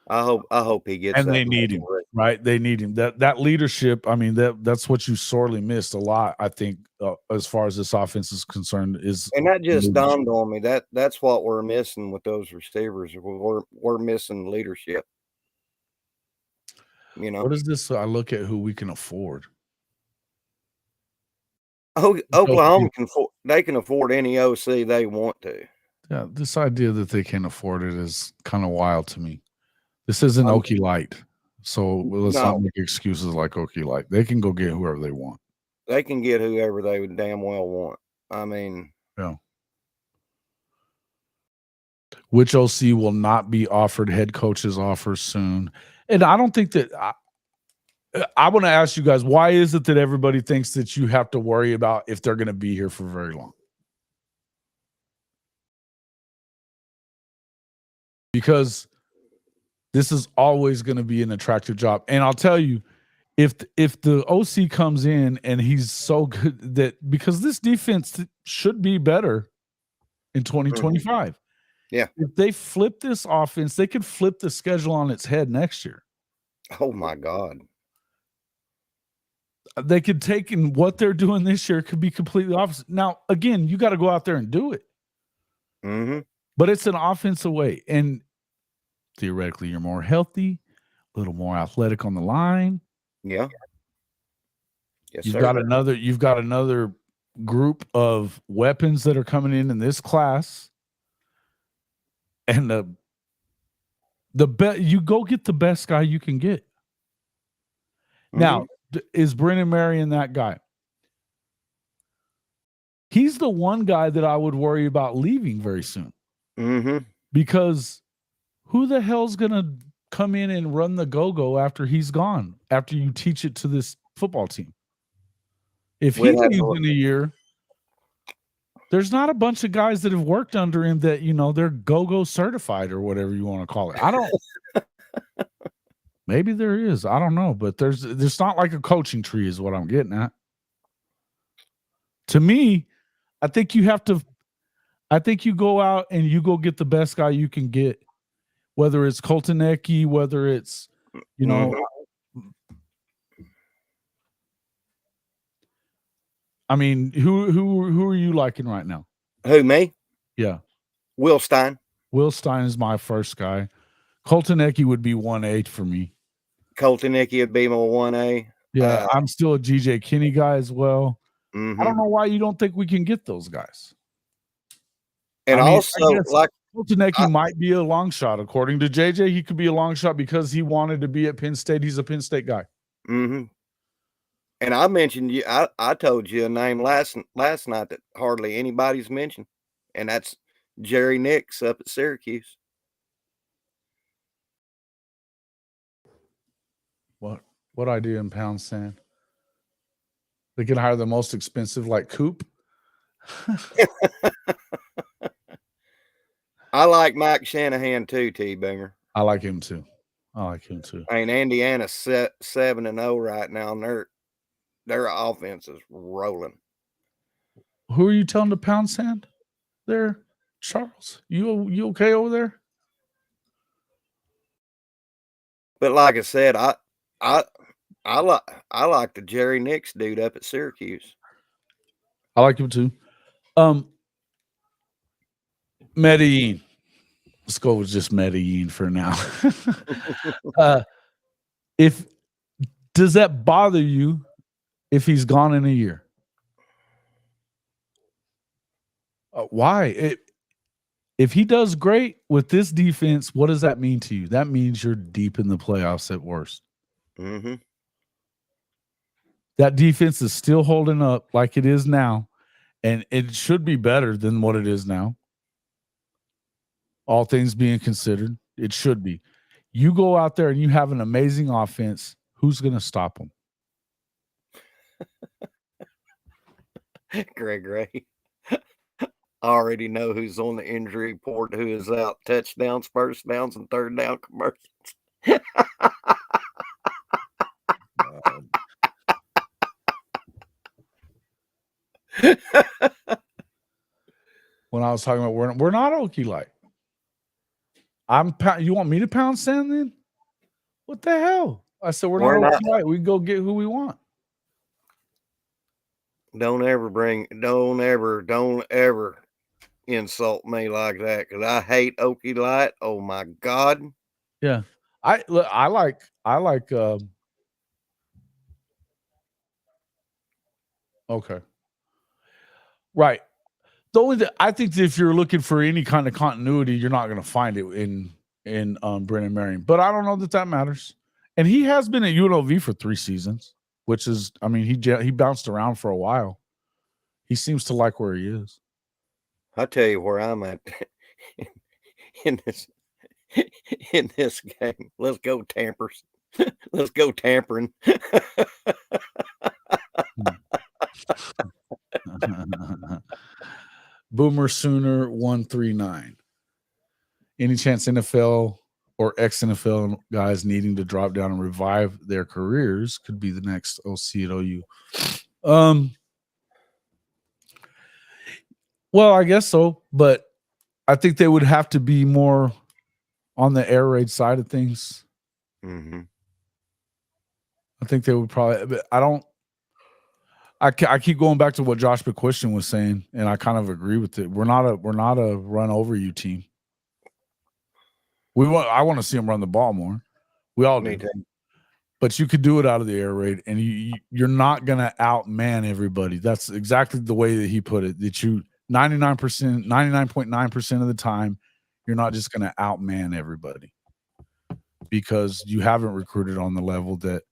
I hope he gets. And they need him, right? They need him. That leadership. I mean, that's what you sorely missed a lot. I think as far as this offense is concerned, and that just dawned on me that's what we're missing with those receivers. We're missing leadership. What is this? I look at who we can afford. Oklahoma can afford any OC they want to. Yeah, this idea that they can't afford it is kind of wild to me. This isn't Okie Light, so let's not make excuses like Okie Light. They can go get whoever they want. They can get whoever they would damn well want. I mean, yeah. Which OC will not be offered head coach's offers soon? And I don't think that I want to ask you guys, why is it that everybody thinks that you have to worry about if they're going to be here for very long? Because this is always going to be an attractive job. And I'll tell you, if the OC comes in and he's so good that because this defense should be better in 2025. Yeah. If they flip this offense, they could flip the schedule on its head next year. Oh my God. They could take in what they're doing this year could be completely opposite. Now, again, you got to go out there and do it. But it's an offensive way. And theoretically, you're more healthy, a little more athletic on the line. Yeah. Yes, you've got another group of weapons that are coming in this class. And you go get the best guy you can get. Now, is Brennan Marion that guy? He's the one guy that I would worry about leaving very soon. Because who the hell's going to come in and run the go-go after he's gone, after you teach it to this football team. If he leaves in a year, there's not a bunch of guys that have worked under him that, you know, they're go-go certified or whatever you want to call it. I don't. Maybe there is. I don't know. But there's not like a coaching tree is what I'm getting at. To me, I think you go out and you go get the best guy you can get, whether it's Colton Ecke, whether it's, you know, I mean, who are you liking right now? Who, me? Yeah. Will Stein. Will Stein is my first guy. Colton Ecke would be 1A for me. Colton Ecke would be my 1A. Yeah, I'm still a GJ Kinney guy as well. I don't know why you don't think we can get those guys. And I mean, also, like Colton Ecke might be a long shot. According to JJ, he could be a long shot because he wanted to be at Penn State. He's a Penn State guy. And I mentioned you. I told you a name last night that hardly anybody's mentioned, and that's Jerry Nix up at Syracuse. What idea in pound sand? They can hire the most expensive, like Coop. I like Mike Shanahan too, T-Binger. I like him too. I mean, Indiana's 7-0 right now, and their offense is rolling. Who are you telling to pound sand there, Charles? You okay over there? But like I said, I like the Jerry Nix dude up at Syracuse. I like him too. Medellin. Let's go with just Medellin for now. Does that bother you if he's gone in a year? Why? If he does great with this defense, what does that mean to you? That means you're deep in the playoffs at worst. That defense is still holding up like it is now, and it should be better than what it is now. All things being considered, it should be. You go out there and you have an amazing offense. Who's going to stop them? Greg Ray. I already know who's on the injury report, who is out. Touchdowns, first downs, and third down conversions. When I was talking about we're not Okie like. You want me to pound sand then? What the hell? I said we're not Okie like. We can go get who we want. Don't ever insult me like that, because I hate Okie Light. Oh my God. Yeah. I like okay. Right. I think that if you're looking for any kind of continuity, you're not going to find it in Brennan Marion. But I don't know that matters. And he has been at UNLV for 3 seasons, which is, I mean, he bounced around for a while. He seems to like where he is. I'll tell you where I'm at in this game. Let's go Tampers. Let's go tampering. Boomer Sooner 139. Any chance NFL or ex-NFL guys needing to drop down and revive their careers could be the next OC at OU? Well, I guess so, but I think they would have to be more on the air raid side of things. I think they would probably. I keep going back to what Josh McCuistion was saying, and I kind of agree with it. We're not a run over you team. I want to see them run the ball more. We all do. But you could do it out of the air raid, and you're not going to outman everybody. That's exactly the way that he put it. That you 99.9% of the time, you're not just going to outman everybody because you haven't recruited on the level that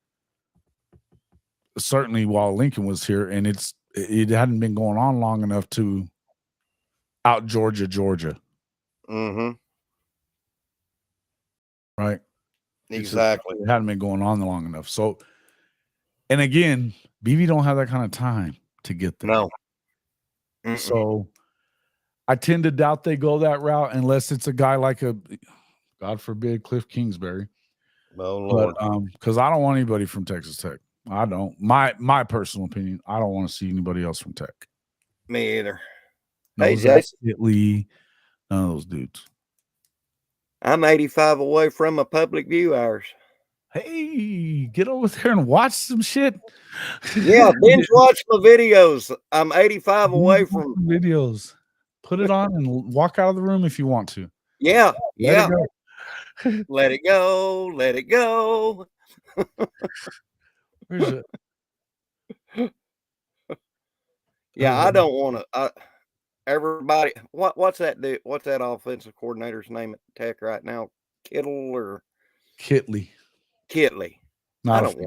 certainly while Lincoln was here, and it hadn't been going on long enough to out Georgia. Right. Exactly. It hadn't been going on long enough. So, and again, BV don't have that kind of time to get there. No. So I tend to doubt they go that route unless it's a guy like a, God forbid, Cliff Kingsbury. Oh Lord. But because I don't want anybody from Texas Tech. I don't. My personal opinion, I don't want to see anybody else from Tech. Me either. No Hey, Zach Jason. Lee, none of those dudes. I'm 85 away from a public view hours. Hey, get over there and watch some shit. Yeah, binge watch my videos. I'm 85 away from videos. Put it on and walk out of the room if you want to. Yeah, Let it go. Let it go. Let it go. Where's it? Yeah, I don't want to. Everybody, what's that dude? What's that offensive coordinator's name at Tech right now? Kittle or Kitley? I don't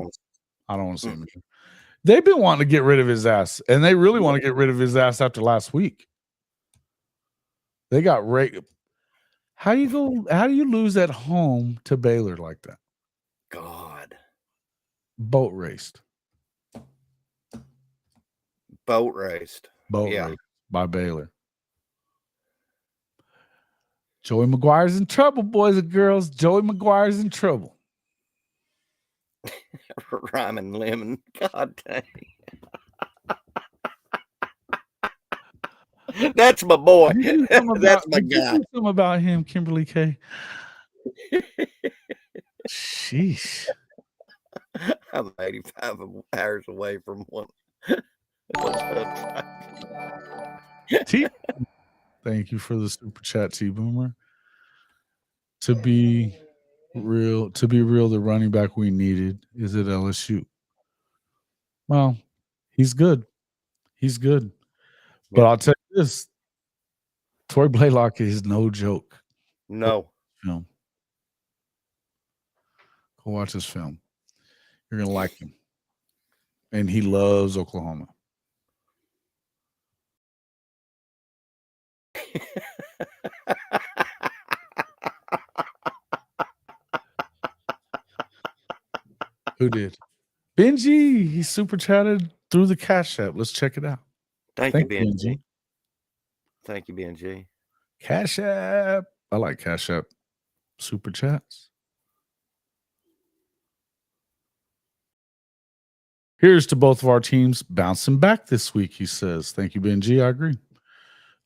want to see him again. They've been wanting to get rid of his ass, and they really want to get rid of his ass after last week. They got raped. How do you lose at home to Baylor like that? God. Boat raced. Boat raced by Baylor. Joey McGuire's in trouble, boys and girls. Joey McGuire's in trouble. Rhyming lemon. God dang. That's my boy. That's my guy. Something about him, Kimberly K. Sheesh. I'm 85 hours away from one. Thank you for the super chat, T Boomer. To be real, the running back we needed is at LSU. Well, he's good. But I'll tell you this: Troy Blaylock is no joke. No. Film. Go watch this film. You're gonna like him. And he loves Oklahoma. Who did? Benji. He super chatted through the Cash App. Let's check it out. Thank you, Benji. Thank you, Benji. Cash App. I like Cash App super chats. Here's to both of our teams bouncing back this week, he says. Thank you, Benji. I agree. At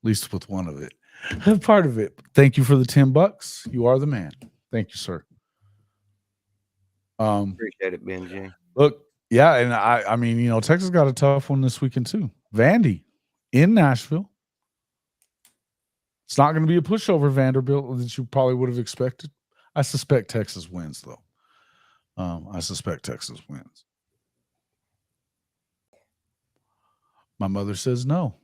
least with one of it. Part of it. Thank you for the $10. You are the man. Thank you, sir. Appreciate it, Benji. Look, yeah, and I mean, you know, Texas got a tough one this weekend too. Vandy in Nashville. It's not going to be a pushover, Vanderbilt, that you probably would have expected. I suspect Texas wins, though. My mother says no.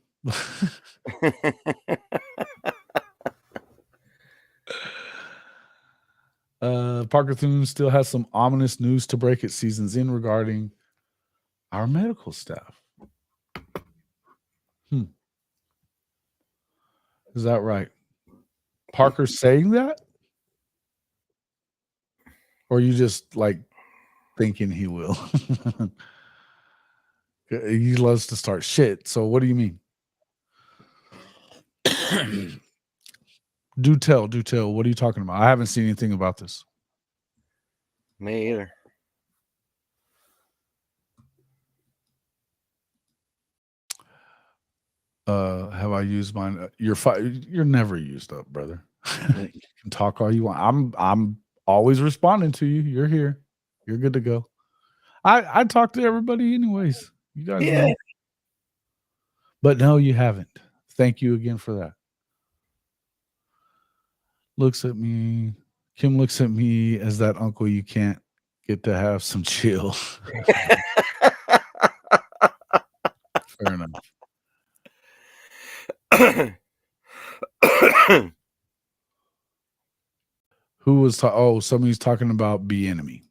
Parker Thune still has some ominous news to break at season's end regarding our medical staff. Is that right? Parker's saying that? Or are you just like thinking he will? He loves to start shit. So what do you mean? Do tell. What are you talking about? I haven't seen anything about this. Me either. Have I used mine? You're never used up, brother. You can talk all you want. I'm always responding to you. You're here. You're good to go. I talk to everybody anyways. You guys know. But no, you haven't. Thank you again for that. Looks at me. Kim looks at me as that uncle you can't get to have some chill. Fair enough. Who was somebody's talking about Bieniemy.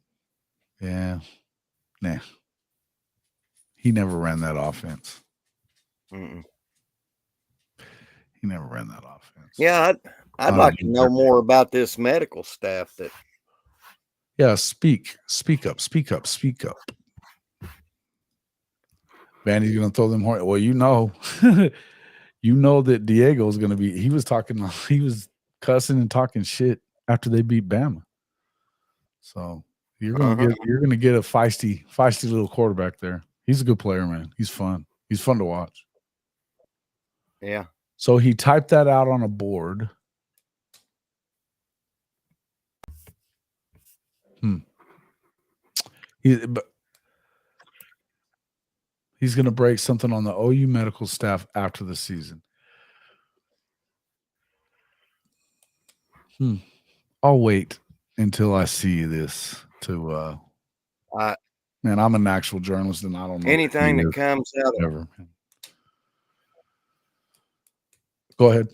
Yeah. Nah. He never ran that offense. Mm-mm. He never ran that offense. Yeah, I'd like to know more about this medical staff that Yeah, speak up. Vandy's gonna throw them horn. Well, you know that Diego's gonna be. He was cussing and talking shit after they beat Bama. So you're gonna get a feisty little quarterback there. He's a good player, man. He's fun. He's fun to watch. Yeah. So he typed that out on a board. He's going to break something on the OU medical staff after the season. I'll wait until I see this to man, I'm an actual journalist and I don't know anything that comes out of ever. Go ahead.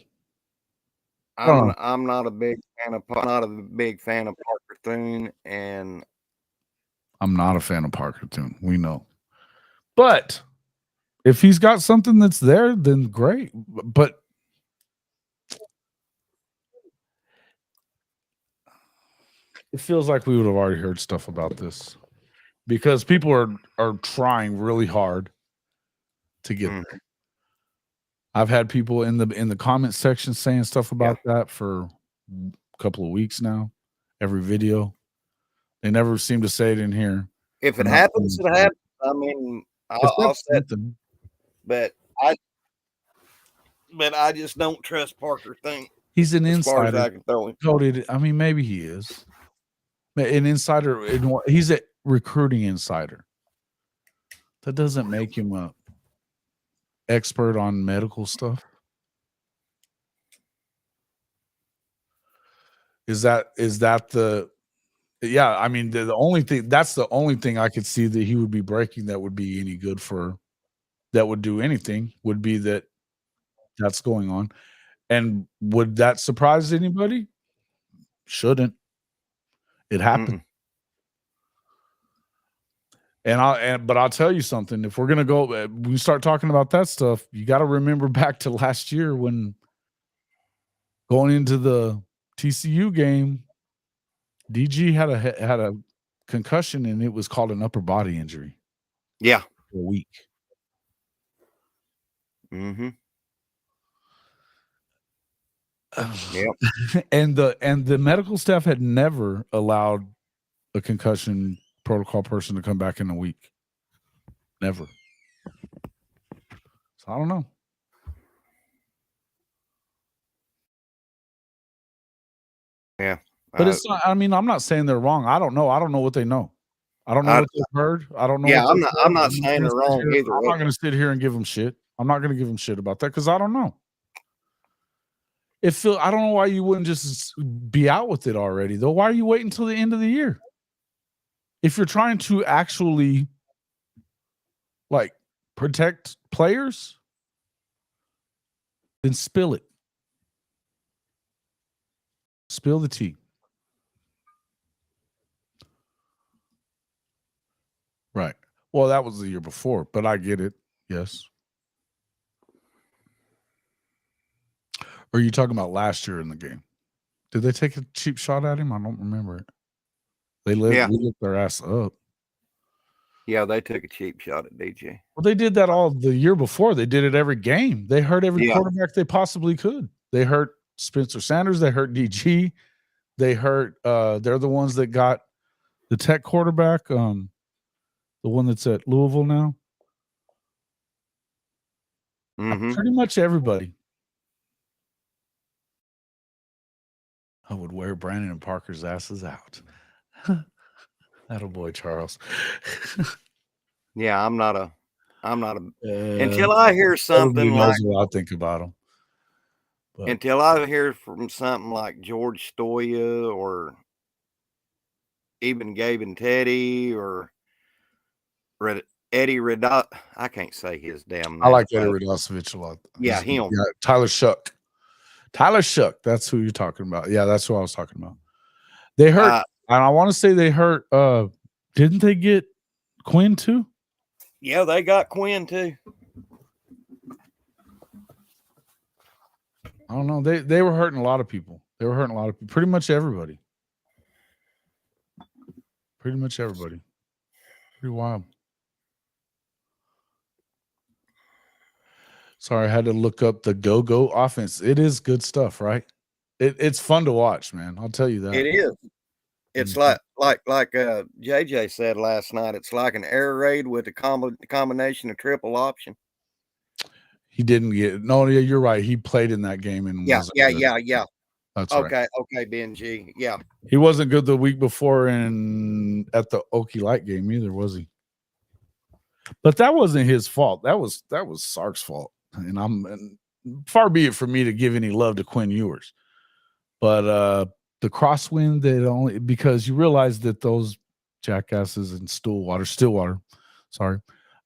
I'm not a big fan of Parker Thune, and I'm not a fan of Parker Thune. We know, but if he's got something that's there, then great. But it feels like we would have already heard stuff about this because people are trying really hard to get there. I've had people in the comment section saying stuff about that for a couple of weeks now. Every video, they never seem to say it in here. If it happens, it happens. I mean, I'll say, but I just don't trust Parker Thune. He's an insider. As far as I can throw him. I mean, maybe he is an insider. He's a recruiting insider. That doesn't make him a expert on medical stuff. Is that the I mean the only thing I could see that he would be breaking that would be any good for that would do anything would be that's going on. And would that surprise anybody? Shouldn't. It happened. But I'll tell you something. If we're gonna go, we start talking about that stuff. You got to remember back to last year when going into the TCU game, DG had a concussion and it was called an upper body injury. Yeah, for a week. Yep. And the medical staff had never allowed a concussion protocol person to come back in a week. Never. So I don't know. Yeah. But it's not, I mean, I'm not saying they're wrong. I don't know. I don't know what they know. I don't know what they've heard. I don't know. Yeah, I'm not saying they're wrong either. I'm not going to sit here and give them shit. I'm not going to give them shit about that because I don't know. I don't know why you wouldn't just be out with it already, though. Why are you waiting until the end of the year? If you're trying to actually like protect players, then spill it. Spill the tea. Right. Well, that was the year before, but I get it. Yes. Or are you talking about last year in the game? Did they take a cheap shot at him? I don't remember it. They lit their ass up. Yeah, they took a cheap shot at DJ. Well, they did that all the year before. They did it every game. They hurt every quarterback they possibly could. They hurt Spencer Sanders. They hurt DG. They hurt. They're the ones that got the Tech quarterback. The one that's at Louisville now. Pretty much everybody. I would wear Brandon and Parker's asses out. Attaboy, Charles. Yeah, I'm not a until I hear something like what I think about them. But until I hear from something like George Stoya or even Gabe and Teddy or Eddie Redot. I can't say his damn name. I like Eddie Radosevich a lot. Yeah, him. Yeah, Tyler Shuck. That's who you're talking about. Yeah, that's who I was talking about. They hurt, and I want to say they hurt. Didn't they get Quinn too? Yeah, they got Quinn too. I don't know. They were hurting a lot of people. Pretty much everybody. Pretty much everybody. Pretty wild. Sorry, I had to look up the go-go offense. It is good stuff, right? It's fun to watch, man. I'll tell you that. It is. It's like JJ said last night. It's like an air raid with a combination of triple option. He didn't get no. Yeah, you're right. He played in that game and Yeah. That's okay, right. okay, Benji. Yeah, he wasn't good the week before and at the Okie Light game either, was he? But that wasn't his fault. That was Sark's fault. And far be it for me to give any love to Quinn Ewers. But the crosswind, that only because you realize that those jackasses in Stillwater, sorry,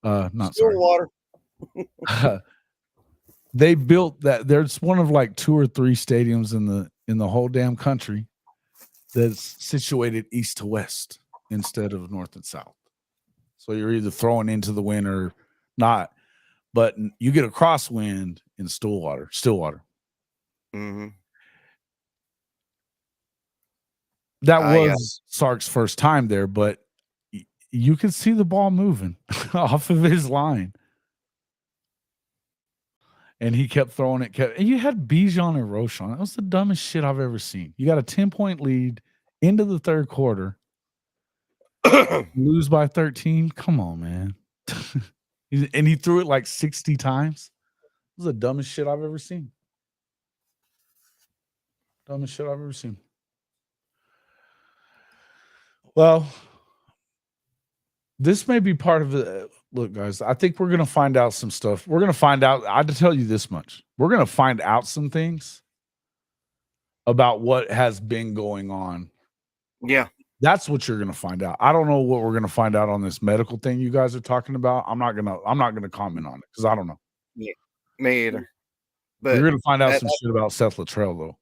not Stillwater. Sorry. They built that. There's one of like 2 or 3 stadiums in the whole damn country that's situated east to west instead of north and south. So you're either throwing into the wind or not. But you get a crosswind in Stillwater. Mm-hmm. That was Sark's first time there, but you could see the ball moving off of his line. And he kept throwing it. And you had Bijan and Roschon. That was the dumbest shit I've ever seen. You got a 10-point lead into the third quarter. Lose by 13. Come on, man. And he threw it like 60 times. It was the dumbest shit I've ever seen. Dumbest shit I've ever seen. Well, this may be part of the look, guys. I think we're going to find out some stuff. We're going to find out. I had to tell you this much. We're going to find out some things about what has been going on. Yeah. That's what you're going to find out. I don't know what we're going to find out on this medical thing you guys are talking about. I'm not going to comment on it because I don't know. Yeah, me either. But you're going to find out some shit about Seth Littrell, though.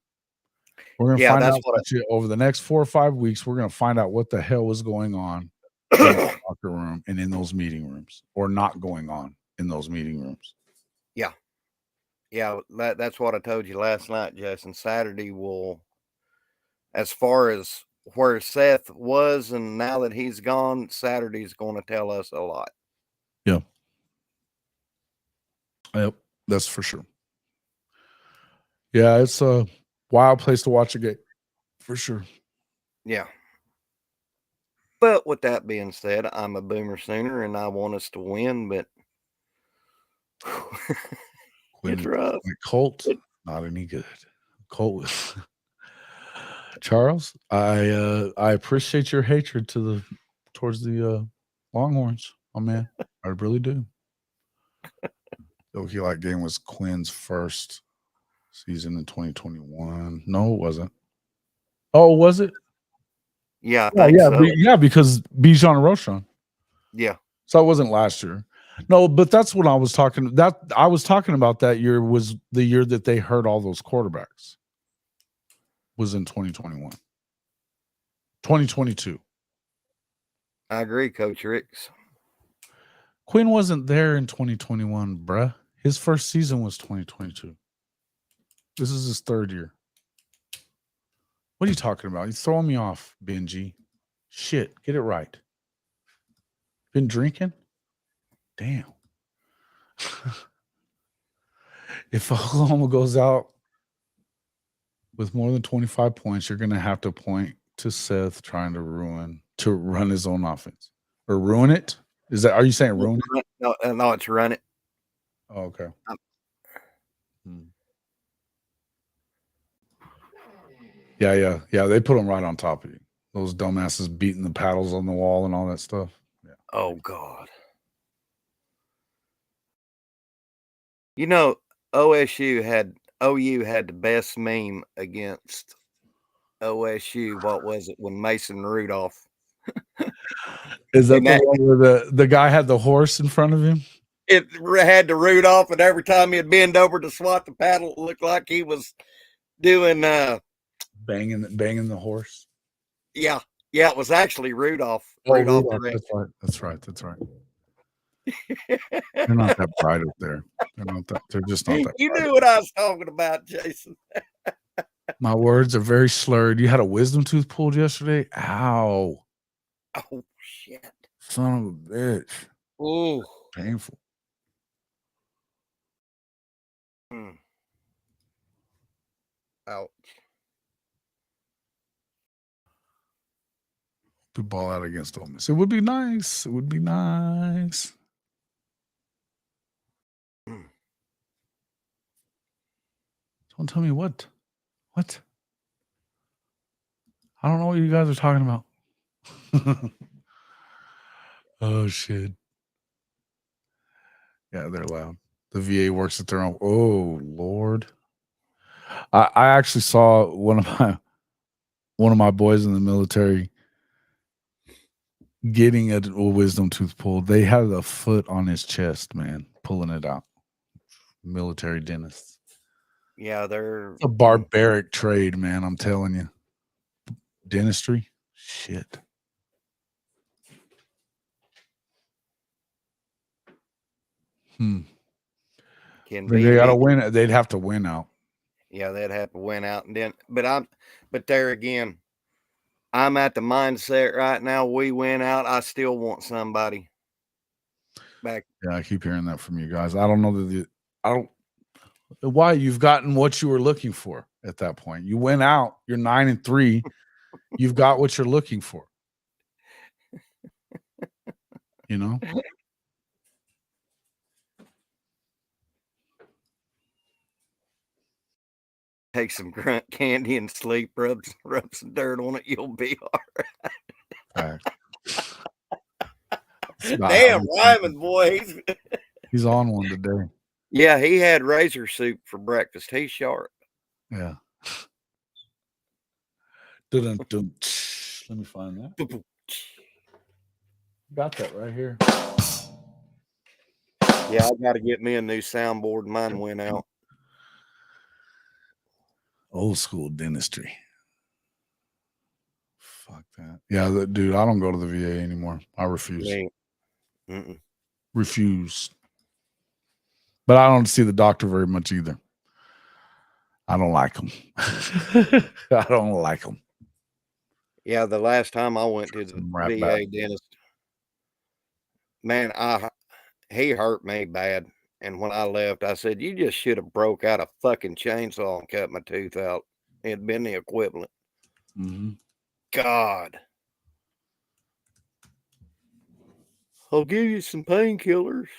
We're going to find out shit over the next 4 or 5 weeks. We're going to find out what the hell was going on in the locker room and in those meeting rooms, or not going on in those meeting rooms. Yeah. Yeah, that's what I told you last night, Jason. Saturday will, as far as where Seth was and now that he's gone, Saturday's going to tell us a lot. Yeah. Yep, that's for sure. Yeah, it's a wild place to watch a game, for sure. Yeah. But with that being said, I'm a Boomer Sooner and I want us to win, but it's rough. Colt, not any good. Colt. Charles, I appreciate your hatred towards the Longhorns. Oh man, I really do. The Okie Light game was Quinn's first season in 2021. No, it wasn't. Oh, was it? Yeah, I think so. Because Bijan and Roschon. Yeah. So it wasn't last year. No, but that's what I was talking. I was talking about that year was the year that they hurt all those quarterbacks. Was in 2021. 2022. I agree, Coach Ricks. Quinn wasn't there in 2021, bruh. His first season was 2022. This is his third year. What are you talking about? He's throwing me off, Benji. Shit, get it right. Been drinking? Damn. If Oklahoma goes out with more than 25 points, you're going to have to point to Seth trying to run his own offense. Or ruin it? Are you saying ruin it? No, it's run it. Oh, okay. Yeah. They put them right on top of you. Those dumbasses beating the paddles on the wall and all that stuff. Yeah. Oh, God. You know, OU had the best meme against OSU. What was it when Mason Rudolph? Is that the one where the guy had the horse in front of him? It had the Rudolph, and every time he'd bend over to swat the paddle, it looked like he was doing banging the horse. Yeah, it was actually Rudolph. Oh, Rudolph. That's right. They're not that bright up there. They're just not that. You knew what I was talking about, Jason. My words are very slurred. You had a wisdom tooth pulled yesterday. Ow. Oh shit! Son of a bitch. Oh, Painful. Ouch. To ball out against Ole Miss. It would be nice. It would be nice. Don't tell me what. What? I don't know what you guys are talking about. Oh, shit. Yeah, they're loud. The VA works at their own. Oh, Lord. I actually saw one of my boys in the military getting a wisdom tooth pulled. They had a foot on his chest, man, pulling it out. Military dentists. Yeah, they're a barbaric trade, man. I'm telling you. Dentistry, shit. can They gotta win. They'd have to win out. Yeah, they'd have to win out, and then. But there again, I'm at the mindset right now. We win out. I still want somebody back. Yeah, I keep hearing that from you guys. I don't know why you've gotten what you were looking for at that point. You went out. You're 9-3. You've got what you're looking for. You know. Take some grunt candy and sleep. Rub some dirt on it. You'll be all right. Damn, Ryman boy, he's on one today. Yeah, he had razor soup for breakfast. He's sharp. Yeah. Let me find that. Got that right here. Yeah, I got to get me a new soundboard. Mine went out. Old school dentistry. Fuck that. Yeah, dude, I don't go to the VA anymore. I refuse. Refuse. But I don't see the doctor very much either. I don't like him. I don't like him. Yeah, the last time I went to the VA dentist, man, he hurt me bad. And when I left, I said, you just should have broke out a fucking chainsaw and cut my tooth out. It'd been the equivalent. Mm-hmm. God. I'll give you some painkillers.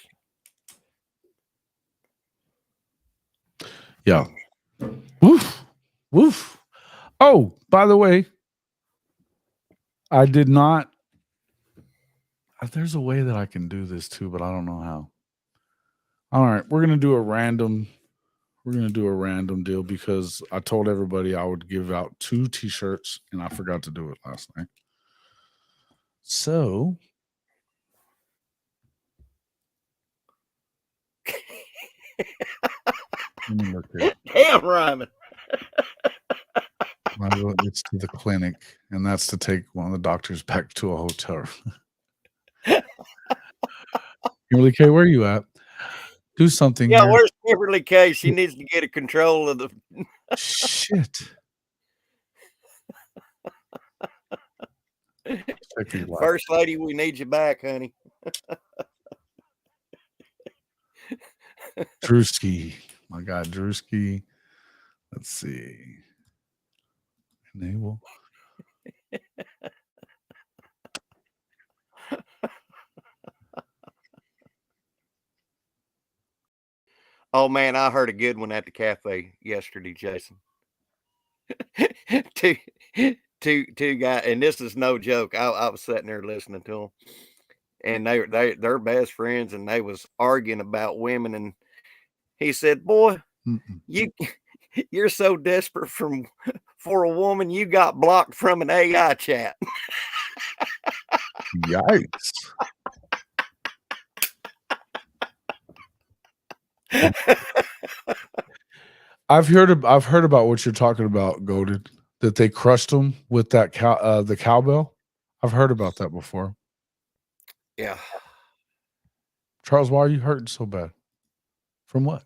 Yeah. Woof. Woof. Oh, by the way, I did not. There's a way that I can do this too, but I don't know how. All right, we're gonna do a random deal because I told everybody I would give out 2 t-shirts and I forgot to do it last night. So let me look here. Damn, Ryman. It's to the clinic, and that's to take one of the doctors back to a hotel. Kimberly K, where are you at? Do something. Yeah, where's Kimberly K? She needs to get a control of the shit. First lady, we need you back, honey. Drewski. My God, Drewski. Let's see. Enable. Oh man, I heard a good one at the cafe yesterday, Jason. two guys, and this is no joke. I was sitting there listening to them, and they're best friends, and they was arguing about women, and he said, "Boy, you're so desperate for a woman, you got blocked from an AI chat." Yikes. I've heard about what you're talking about, Goated, that they crushed them with that the cowbell. I've heard about that before. Yeah. Charles, why are you hurting so bad? From what?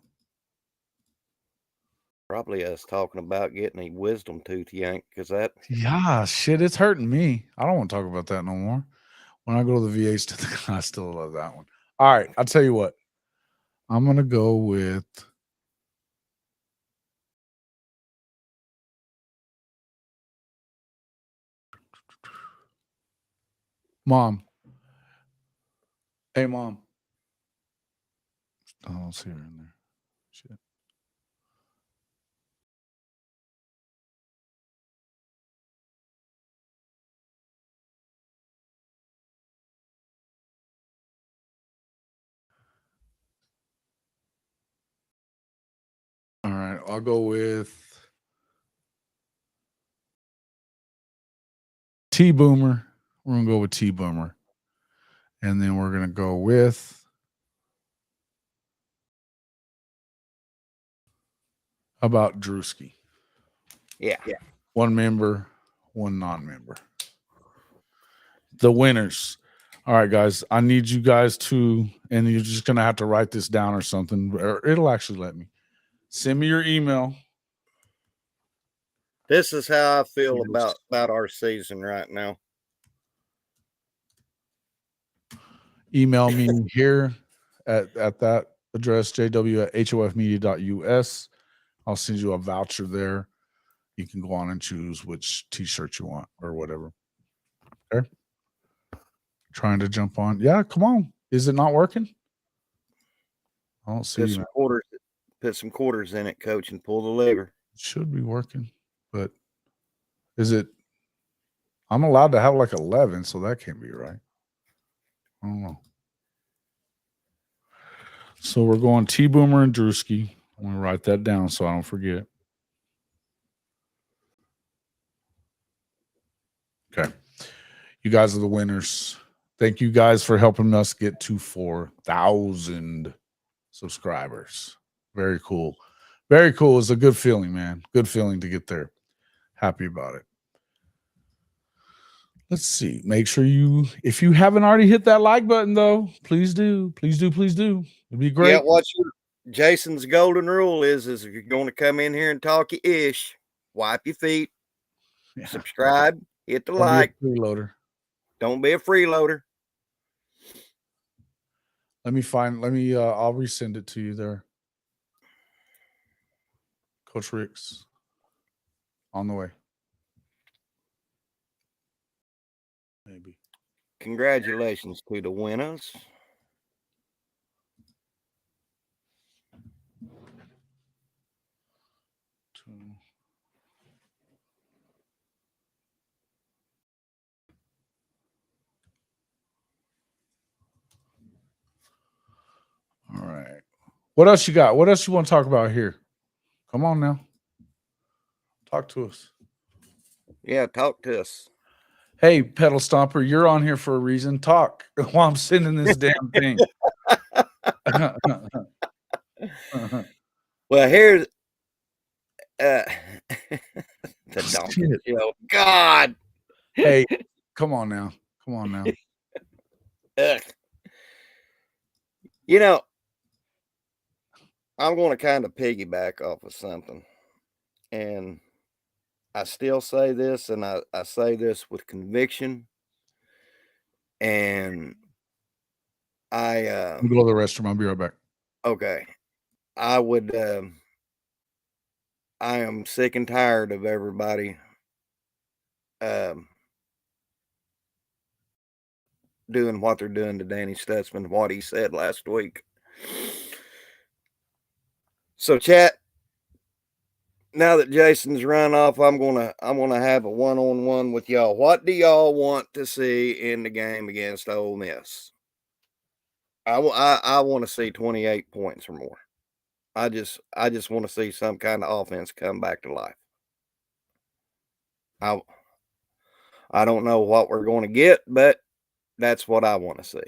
Probably us talking about getting a wisdom tooth yanked, because that. Yeah, shit, it's hurting me. I don't want to talk about that no more. When I go to the VA, I still love that one. All right, I'll tell you what. I'm gonna go with Mom. Hey, Mom. I don't see her in there. Shit. All right, I'll go with T Boomer. We're gonna go with T Boomer, and then we're gonna go with about Drewski. Yeah. One member, one non-member. The winners. All right, guys. I need you guys to, and you're just gonna have to write this down or something, or it'll actually let me. Send me your email. This is how I feel about our season right now. Email me here at that address, jw@hofmedia.us. I'll send you a voucher there. You can go on and choose which t-shirt you want or whatever. Okay. Trying to jump on. Yeah, come on. Is it not working? I don't see you. Put some quarters in it, coach, and pull the lever. It should be working, but is it? I'm allowed to have like 11, so that can't be right. I don't know. So we're going T Boomer and Drewski. I'm gonna write that down so I don't forget. Okay. You guys are the winners. Thank you guys for helping us get to 4,000 subscribers. Very cool. Very cool. It's a good feeling, man. Good feeling to get there. Happy about it. Let's see. Make sure if you haven't already hit that like button, though, please do. Please do. Please do. It'd be great. Yeah, Jason's golden rule is if you're going to come in here and talk your ish, wipe your feet, subscribe, hit the like. Freeloader. Don't be a freeloader. I'll resend it to you there. Coach Ricks. On the way. Maybe. Congratulations to the winners. All right. What else you got? What else you want to talk about here? Come on now. Talk to us. Yeah, talk to us. Hey, Pedal Stomper, you're on here for a reason. Talk while I'm sending this damn thing. Well, here's the donkey show. God. Hey, come on now. Come on now. You know, I'm going to kind of piggyback off of something. And I still say this, and I say this with conviction. And I go to the restroom. I'll be right back. Okay. I am sick and tired of everybody doing what they're doing to Danny Stutzman, what he said last week. So, chat, now that Jason's run off, I'm gonna have a one-on-one with y'all. What do y'all want to see in the game against Ole Miss? I want to see 28 points or more. I just want to see some kind of offense come back to life. I don't know what we're going to get, but that's what I want to see.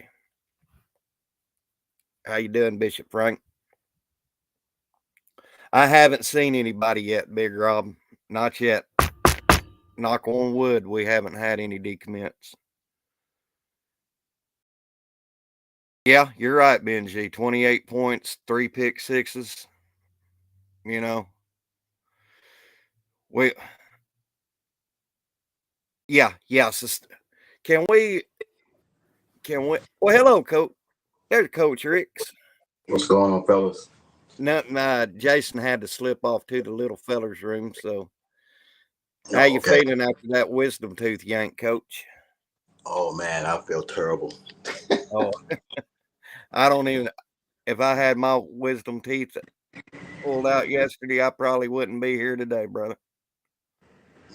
How you doing, Bishop Frank? I haven't seen anybody yet, Big Rob. Not yet. Knock on wood, we haven't had any decommits. Yeah, you're right, Benji. 28 points, 3 pick sixes. You know, yeah. So can we Can we? Well, hello, Coach. There's Coach Ricks. What's going on, fellas? Nothing. Jason had to slip off to the little feller's room. So, how Oh, you okay. feeling after that wisdom tooth yank, Coach? Oh man, I feel terrible. Oh, I don't even. If I had my wisdom teeth pulled out yesterday, I probably wouldn't be here today, brother.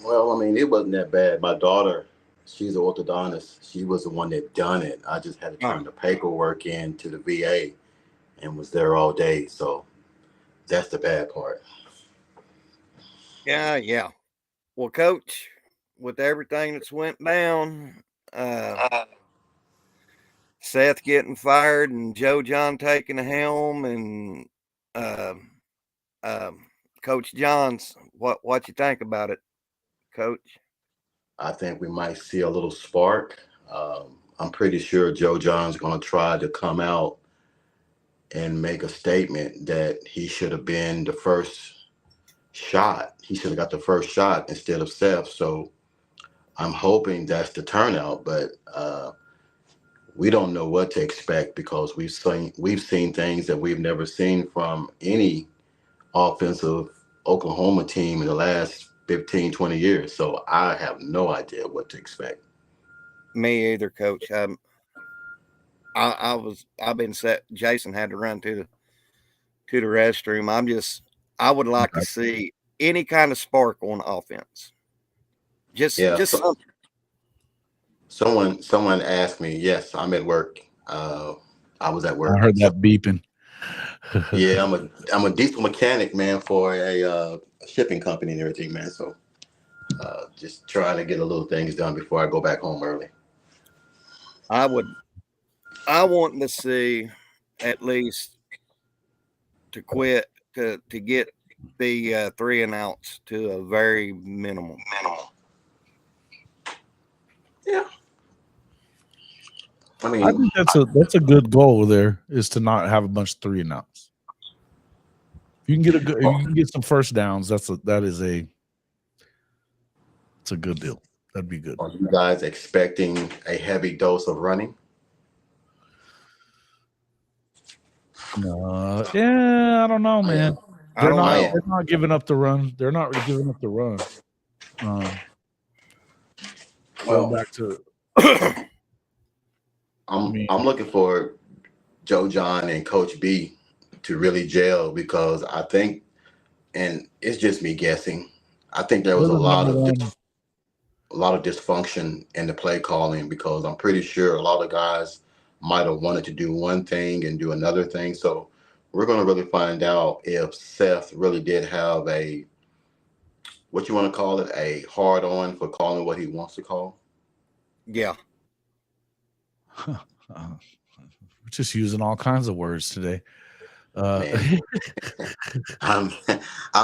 Well, I mean, it wasn't that bad. My daughter, she's an orthodontist. She was the one that done it. I just had to turn the paperwork in to the VA and was there all day. So that's the bad part. Yeah. Well, Coach, with everything that's went down, Seth getting fired and Joe John taking the helm, and Coach Johns, what you think about it, Coach? I think we might see a little spark. I'm pretty sure Joe John's going to try to come out and make a statement that he should have been the first shot. He should have got the first shot instead of Seth. So I'm hoping that's the turnout, but we don't know what to expect because we've seen things that we've never seen from any offensive Oklahoma team in the last 15, 20 years. So I have no idea what to expect. Me either, Coach. I've been set. Jason had to run to the restroom. I would like to see any kind of spark on offense. Just something. Someone asked me. Yes, I'm at work. I was at work. I heard that beeping. Yeah, I'm a diesel mechanic, man, for a shipping company and everything, man. So just trying to get a little things done before I go back home early. I want to see at least to quit to get the 3 and outs to a very minimal. Yeah. I think that's a good goal. There is to not have a bunch of 3 and outs. If you can get some first downs, it's a good deal. That'd be good. Are you guys expecting a heavy dose of running? Yeah, I don't know, man. They're not giving up the run. They're not really giving up the run. Well, back to I'm looking for Joe John and Coach B to really gel because I think, and it's just me guessing, I think there was a lot of dysfunction in the play calling because I'm pretty sure a lot of guys might have wanted to do one thing and do another thing. So we're going to really find out if Seth really did have a, what you want to call it, a hard on for calling what he wants to call. Yeah. We're just using all kinds of words today. I'm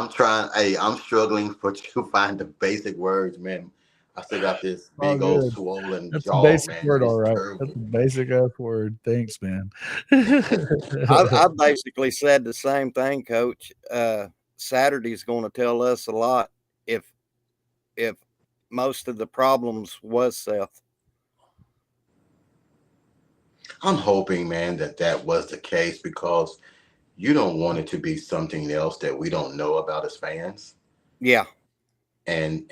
trying. Hey, I'm struggling to find the basic words, man. I still got this big old swollen jaw, basic man. Word, all right. That's a basic ass word. Thanks, man. I basically said the same thing, Coach. Saturday's going to tell us a lot if most of the problems was Seth. I'm hoping, man, that was the case because you don't want it to be something else that we don't know about as fans. Yeah. And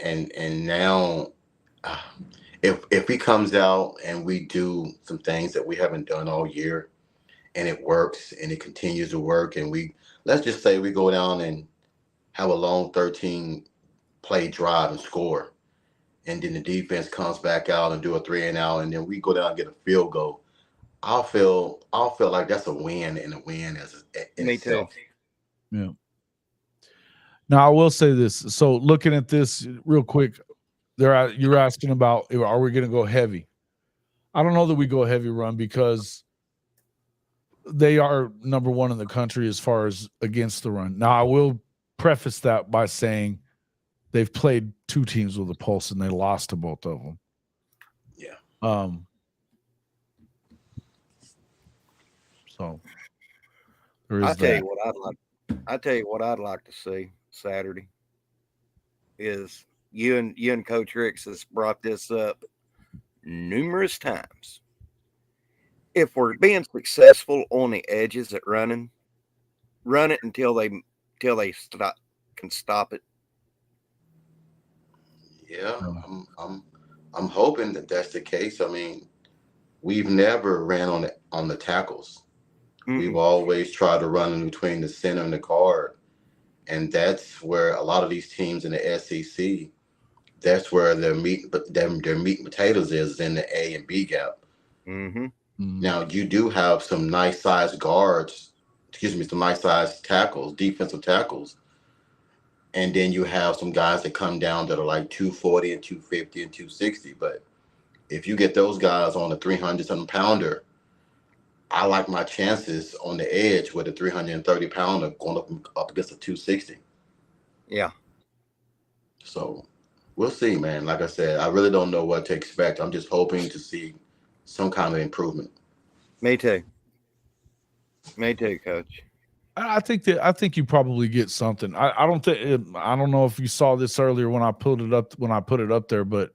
now, if he comes out and we do some things that we haven't done all year, and it works and it continues to work, and let's just say we go down and have a long 13 play drive and score, and then the defense comes back out and do a 3 and out, and then we go down and get a field goal. I'll feel like that's a win and a win in itself. Yeah. Now I will say this. So looking at this real quick, you're asking about, are we going to go heavy? I don't know that we go heavy run because they are number 1 in the country as far as against the run. Now I will preface that by saying they've played 2 teams with a pulse and they lost to both of them. Yeah. So there is I tell you what I'd like to see Saturday is you and Coach Ricks has brought this up numerous times. if we're being successful on the edges at running, run it until they can stop it. Yeah, I'm hoping that that's the case. I mean, we've never ran on the tackles. We've always tried to run in between the center and the guard, and that's where a lot of these teams in the SEC, that's where their meat and potatoes is in the A and B gap. Now you do have some nice sized guards, some nice sized tackles, defensive tackles, and then you have some guys that come down that are like 240 and 250 and 260. But if you get those guys on a 300-something pounder, I like my chances on the edge with a 330-pounder going up against a 260. Yeah. So we'll see, man. Like I said, I really don't know what to expect. I'm just hoping to see some kind of improvement. Me too. Me too, Coach. I think you probably get something. I don't know if you saw this earlier when I put it up there, but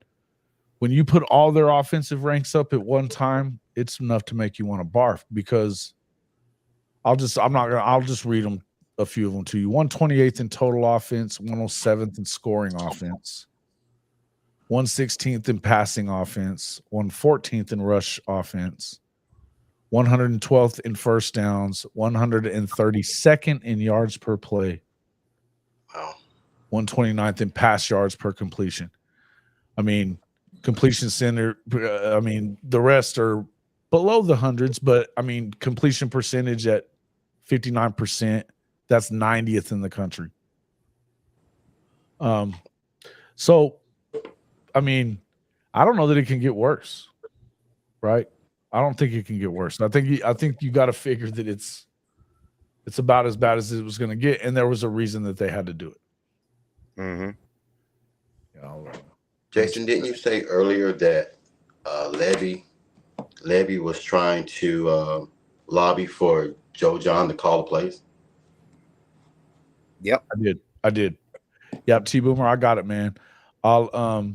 when you put all their offensive ranks up at one time, it's enough to make you want to barf, because I'll just read them, a few of them to you. 128th in total offense, 107th in scoring offense, 116th in passing offense, 114th in rush offense, 112th in first downs, 132nd in yards per play. Wow. 129th in pass yards per completion. I mean, completion center, the rest are below the hundreds, but I mean, completion percentage at 59%, that's 90th in the country. So, I mean, I don't know that it can get worse, right? I don't think it can get worse. I think you got to figure that it's about as bad as it was going to get, and there was a reason that they had to do it. Jason, didn't you say earlier that Levy was trying to lobby for Joe John to call the plays? Yep, I did. Yep, T Boomer, I got it, man. Wow.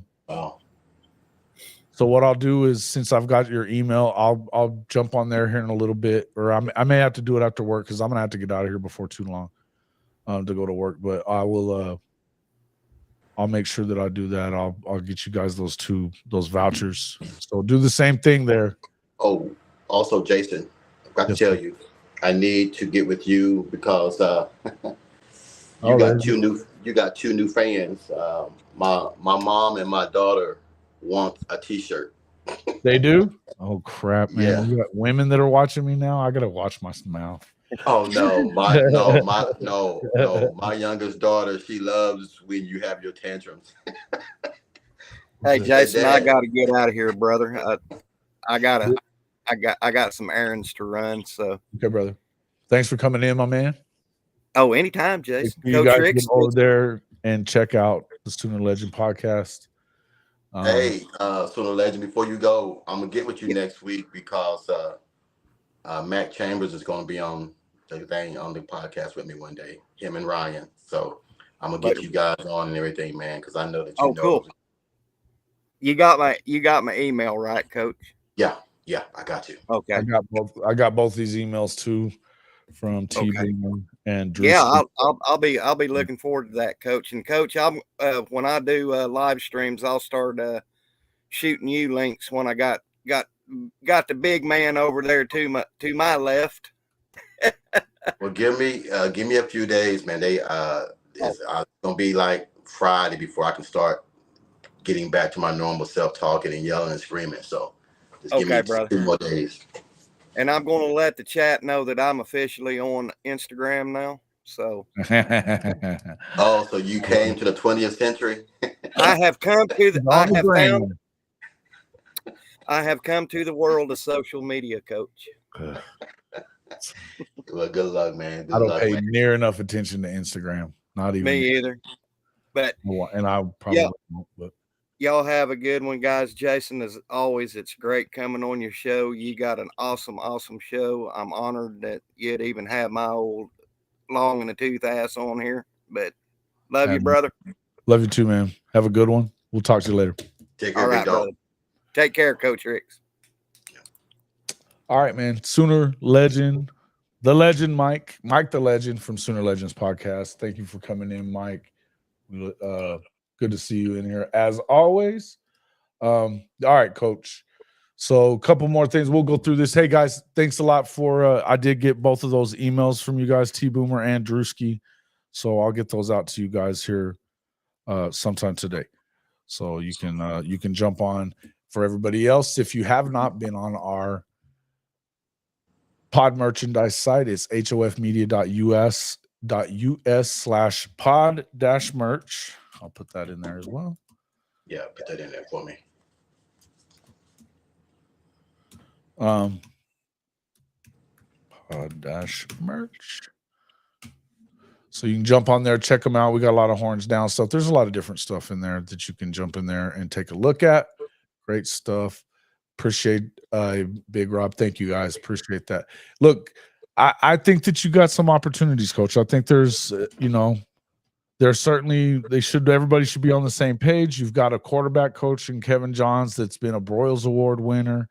So what I'll do is, since I've got your email, I'll jump on there here in a little bit, or I may have to do it after work, because I'm gonna have to get out of here before too long to go to work. But I will. I'll make sure that I do that. I'll get you guys those vouchers. So do the same thing there. Oh, also, Jason, I've got to tell you, I need to get with you because you got two new fans. My mom and my daughter want a T-shirt. They do? Oh crap, man! Yeah. You got women that are watching me now. I gotta watch my mouth. Oh no, my youngest daughter, she loves when you have your tantrums. Hey Jason, I gotta get out of here, brother. I got some errands to run. So okay, brother. Thanks for coming in, my man. Oh, anytime, Jason. You guys get over there and check out the Sooner Legend podcast. Hey, Sooner Legend, before you go, I'm gonna get with you next week because Matt Chambers is gonna be on the podcast with me one day, him and Ryan. So I'm gonna get you guys on and everything, man, because I know that you know. Cool. You got my email, right, Coach? Yeah, I got you. Okay. I got both these emails too from T and Drew. Yeah, I'll be looking forward to that, Coach. And Coach, I'm when I do live streams, I'll start shooting you links when I got the big man over there to my left. Well, give me a few days, man. It's gonna be like Friday before I can start getting back to my normal self, talking and yelling and screaming. So just give me brother. 2 more days. And I'm going to let the chat know that I'm officially on Instagram now. So. Oh, so you came to the 20th century? I have come to the world of social media, Coach. Well, good luck, man. I don't pay near enough attention to Instagram. Not even me either. But and I probably won't. But y'all have a good one, guys. Jason, as always, it's great coming on your show. You got an awesome show. I'm honored that you'd even have my old long in the tooth ass on here. But love you, brother. Love you too, man. Have a good one. We'll talk to you later. Take care, all right, brother. Take care, Coach Ricks. All right, man. Sooner legend, the legend, Mike the legend from Sooner Legends podcast. Thank you for coming in, Mike. Good to see you in here as always. All right, Coach. So a couple more things. We'll go through this. Hey guys, thanks a lot for I did get both of those emails from you guys, T Boomer and Drewski. So I'll get those out to you guys here sometime today. So you can jump on. For everybody else, if you have not been on our pod merchandise site, it's hofmedia.us/pod-merch. I'll put that in there as well. Yeah, put that in there for me. Pod-merch. So you can jump on there, check them out. We got a lot of horns down stuff. There's a lot of different stuff in there that you can jump in there and take a look at. Great stuff. Appreciate Big Rob. Thank you guys. Appreciate that. Look, I think that you got some opportunities, Coach. I think there's, there's certainly everybody should be on the same page. You've got a quarterback coach in Kevin Johns that's been a Broyles Award winner.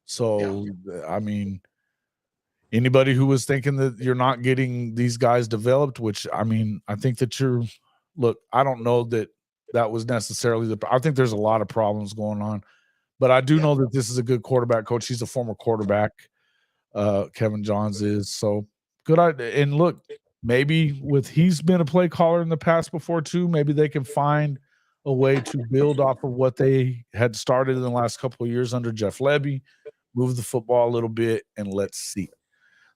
So, yeah. I mean, anybody who was thinking that you're not getting these guys developed, which I mean, I think that I don't know that was necessarily I think there's a lot of problems going on, but I do know that this is a good quarterback coach. He's a former quarterback. Kevin Johns is. So good idea. And look, maybe he's been a play caller in the past before too. Maybe they can find a way to build off of what they had started in the last couple of years under Jeff Lebby, move the football a little bit, and let's see.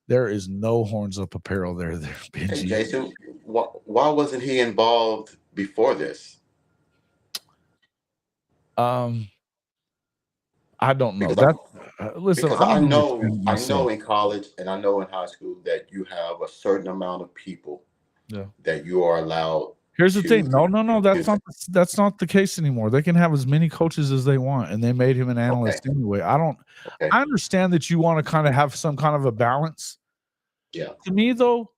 There is no horns up apparel there. Hey, Jason, why wasn't he involved before this? I don't know. Listen, I know in college and I know in high school that you have a certain amount of people that you are allowed. Here's the thing. No. That's not the case anymore. They can have as many coaches as they want, and they made him an analyst anyway. I understand that you want to kind of have some kind of a balance. Yeah. To me, though,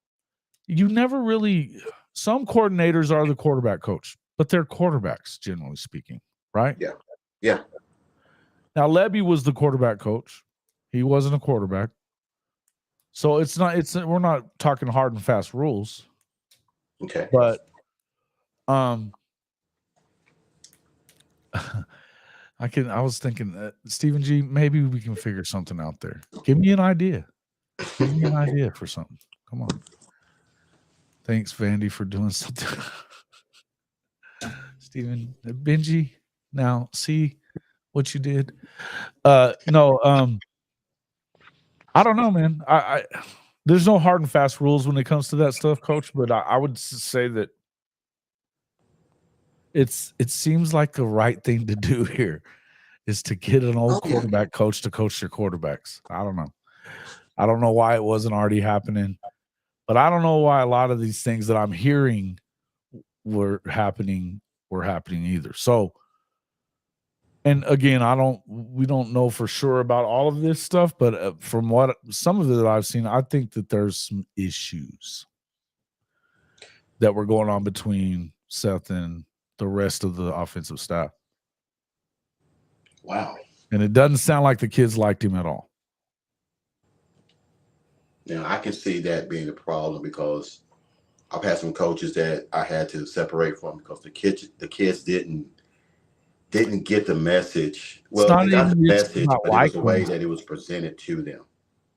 you never really. Some coordinators are the quarterback coach, but they're quarterbacks, generally speaking, right? Yeah. Yeah. Now, Lebby was the quarterback coach. He wasn't a quarterback. So we're not talking hard and fast rules. Okay. But I was thinking, Stephen G, maybe we can figure something out there. Give me an idea. Give me an idea for something. Come on. Thanks, Vandy, for doing something. Stephen, Benji, now see what you did. I don't know, man. There's no hard and fast rules when it comes to that stuff, Coach, but I would say that it seems like the right thing to do here is to get an old quarterback coach to coach your quarterbacks. I don't know. I don't know why it wasn't already happening, but I don't know why a lot of these things that I'm hearing were happening either. So, and again, we don't know for sure about all of this stuff, but from what some of it that I've seen, I think that there's some issues that were going on between Seth and the rest of the offensive staff. Wow. And it doesn't sound like the kids liked him at all. Now, I can see that being a problem because I've had some coaches that I had to separate from because the kids didn't get the message. Well, they got the message, but it was the way that it was presented to them.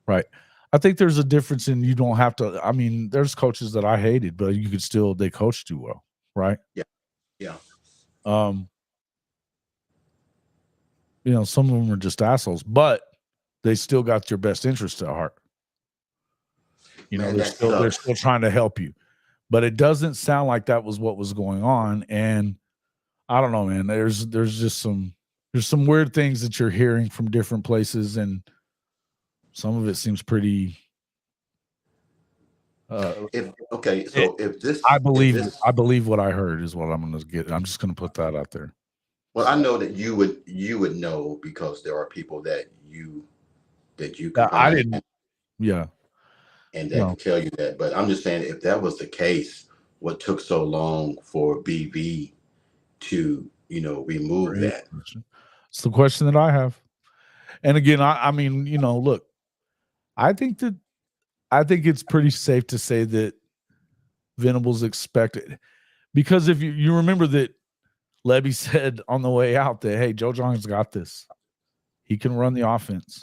Right. I think there's a difference in you don't have to. I mean, there's coaches that I hated, but you could still, they coached you well. Right. Yeah. Yeah. Some of them are just assholes, but they still got your best interest at heart. They're still trying to help you, but it doesn't sound like that was what was going on. And I don't know, man, there's just some weird things that you're hearing from different places. And some of it seems pretty, I believe what I heard is what I'm going to get. I'm just going to put that out there. Well, I know that you would know because there are people that you I didn't. Yeah. And they can tell you that. But I'm just saying, if that was the case, what took so long for BV to, remove that? It's the question that I have. And again, I mean, you know, look, I think it's pretty safe to say that Venables expected, because if you remember that Levy said on the way out that, hey, Joe John's got this. He can run the offense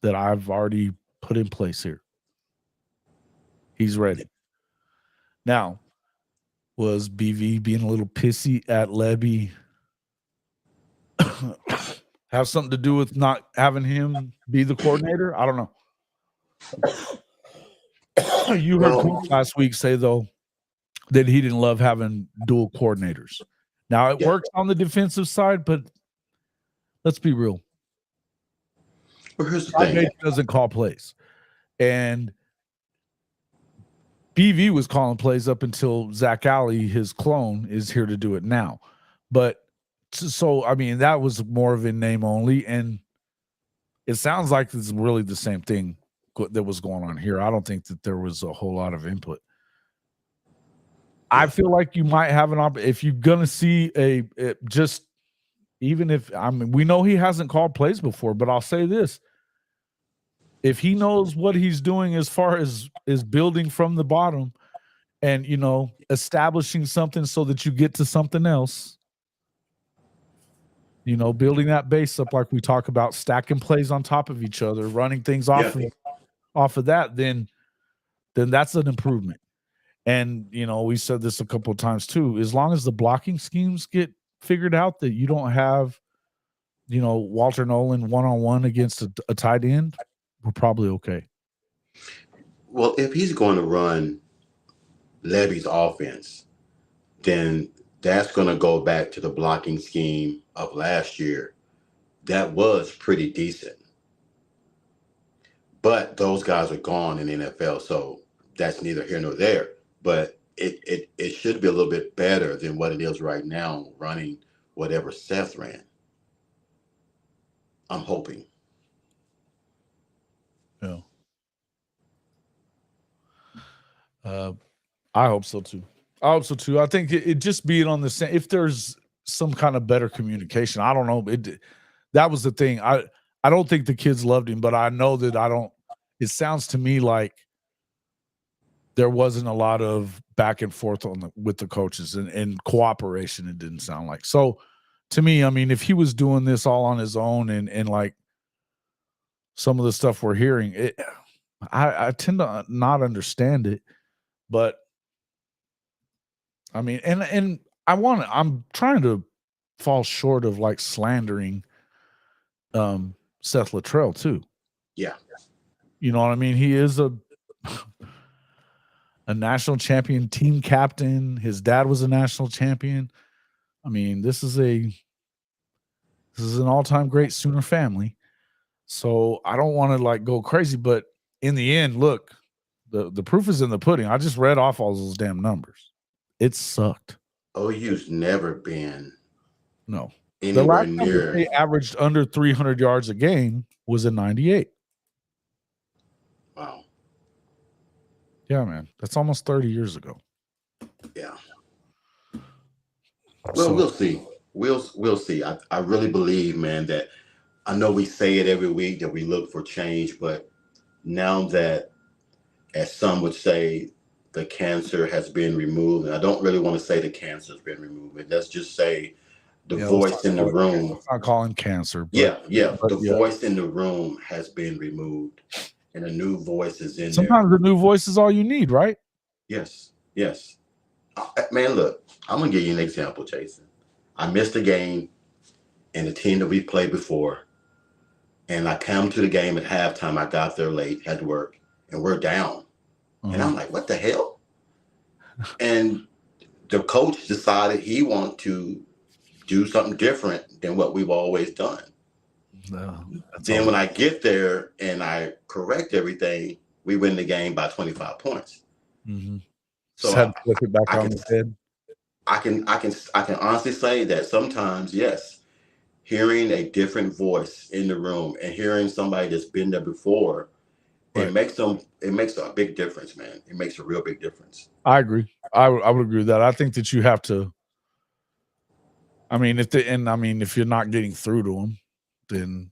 that I've already put in place here. He's ready. Now, was BV being a little pissy at Levy have something to do with not having him be the coordinator? I don't know. You heard Coach last week say, though, that he didn't love having dual coordinators. Now, it works on the defensive side, but let's be real. Well, here's the thing. He doesn't call plays. And BV was calling plays up until Zach Alley, his clone, is here to do it now. But so, I mean, that was more of a name only. And it sounds like it's really the same thing that was going on here. I don't think that there was a whole lot of input. I feel like you might have an if you're going to see just even if, I mean, we know he hasn't called plays before, but I'll say this. If he knows what he's doing as far as is building from the bottom and, you know, establishing something so that you get to something else, you know, building that base up like we talk about, stacking plays on top of each other, running things off of that, then that's an improvement. And, you know, we said this a couple of times too, as long as the blocking schemes get figured out, that you don't have, you know, Walter Nolan one-on-one against a tight end, we're probably okay. Well, if he's going to run Levy's offense, then that's going to go back to the blocking scheme of last year. That was pretty decent. But those guys are gone in the NFL, so that's neither here nor there. But it should be a little bit better than what it is right now, running whatever Seth ran. I'm hoping. Yeah. I hope so too. I think it just being on the same, if there's some kind of better communication, I don't know. That was the thing. I don't think the kids loved him, but I know that it sounds to me like there wasn't a lot of back and forth with the coaches and cooperation. It didn't sound like. So to me, I mean, if he was doing this all on his own and like some of the stuff we're hearing, I tend to not understand it, but I mean, and I'm trying to fall short of like slandering Seth Littrell too. Yeah. You know what I mean? He is a national champion team captain. His dad was a national champion. I mean, this is an all-time great Sooner family. So I don't want to like go crazy, but in the end, look, the proof is in the pudding. I just read off all those damn numbers. It sucked. OU's never been The anywhere last near. time they averaged under 300 yards a game was in 98. Wow. Yeah, man. That's almost 30 years ago. Yeah. Well, we'll see. We'll see. I really believe, man, that I know we say it every week that we look for change, but now that, as some would say, the cancer has been removed, and I don't really want to say the cancer has been removed, but let's just say the voice in the room. I call him cancer. But the voice in the room has been removed, and a new voice is in Sometimes there. the new voice is all you need, right? Yes. Man, look, I'm going to give you an example, Jason. I missed a game in the team that we played before, and I come to the game at halftime. I got there late, had to work, and we're down. And I'm like, what the hell? And the coach decided he wanted to do something different than what we've always done. Then when I get there and I correct everything, we win the game by 25 points. Mm-hmm. So I can honestly say that sometimes, yes, hearing a different voice in the room and hearing somebody that's been there before, it makes a big difference, man. It makes a real big difference. I agree. I would agree with that. I think that you have to. I mean, if you're not getting through to them, then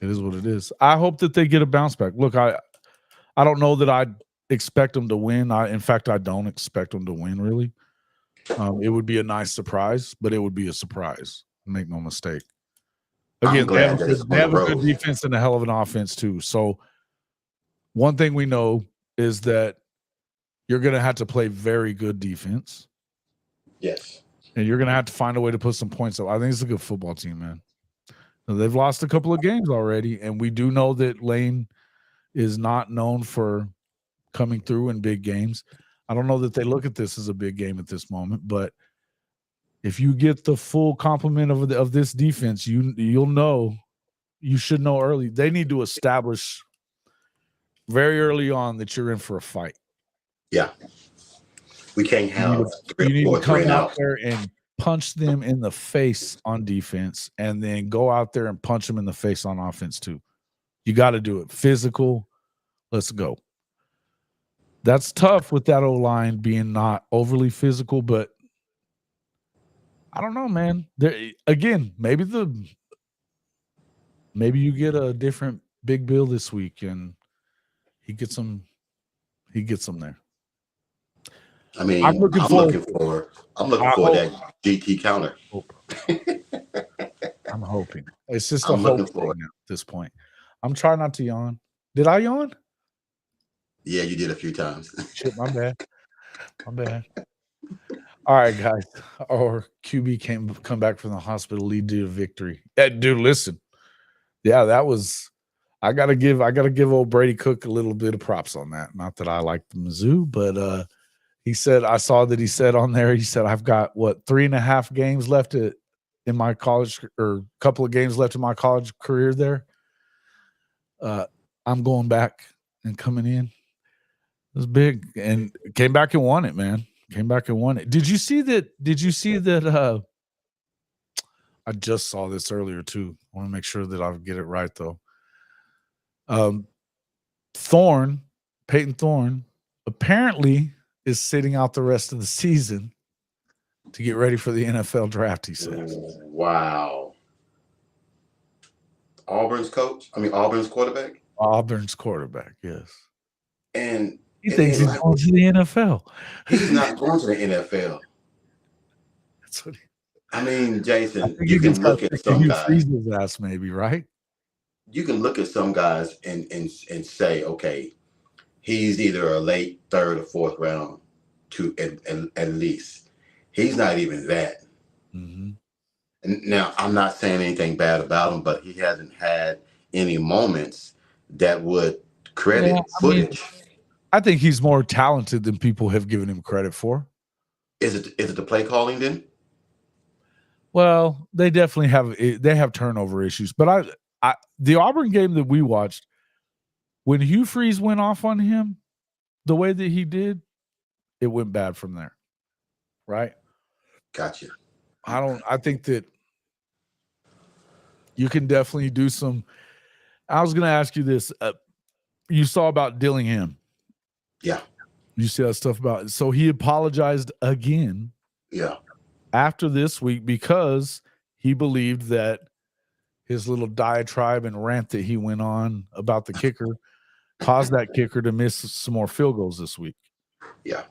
It is what it is. I hope that they get a bounce back. Look, I don't know that I expect them to win. In fact, I don't expect them to win, really. It would be a nice surprise, but it would be a surprise. Make no mistake. Again, they have a good defense and a hell of an offense, too. So one thing we know is that you're going to have to play very good defense. Yes. And you're going to have to find a way to put some points up. I think it's a good football team, man. They've lost a couple of games already, and we do know that Lane is not known for coming through in big games. I don't know that they look at this as a big game at this moment, but if you get the full complement of this defense, you'll know, you should know early. They need to establish very early on that you're in for a fight. Yeah. We can't have you need to come out there and punch them in the face on defense, and then go out there and punch them in the face on offense too. You got to do it. Physical. Let's go. That's tough with that O-line being not overly physical, but I don't know, man. Again, maybe you get a different Big Bill this week and he gets them there. I mean, I'm looking for that GT counter. I'm hoping. It's just a hope thing at this point. I'm trying not to yawn. Did I yawn? Yeah, you did a few times. Shit, my bad. All right, guys. Our QB come back from the hospital, lead to a victory. Dude, listen. Yeah, that was. I gotta give old Brady Cook a little bit of props on that. Not that I like the Mizzou, but he said, I saw that he said on there, he said, I've got 3.5 games left in my college, or a couple of games left in my college career there. I'm going back and coming in. It was big, and came back and won it, man. Came back and won it. Did you see that? I just saw this earlier too. I want to make sure that I get it right though. Peyton Thorne, apparently is sitting out the rest of the season to get ready for the NFL draft, he says. Wow. Auburn's quarterback? Auburn's quarterback, yes. And he thinks he's going to the NFL. He's not going to the NFL. That's what I mean, Jason, you can look at some guys. Ass maybe, right? You can look at some guys and say, okay, he's either a late third or fourth round at least. He's not even that. Mm-hmm. And now, I'm not saying anything bad about him, but he hasn't had any moments that would credit footage. I think he's more talented than people have given him credit for. Is it the play calling then? Well, they definitely have turnover issues. But the Auburn game that we watched, when Hugh Freeze went off on him the way that he did, it went bad from there. Right? Gotcha. I think that you can definitely do some. I was going to ask you this. You saw about Dillingham. Yeah. You see that stuff about. So he apologized again. Yeah. After this week, because he believed that his little diatribe and rant that he went on about the kicker caused that kicker to miss some more field goals this week. Yeah.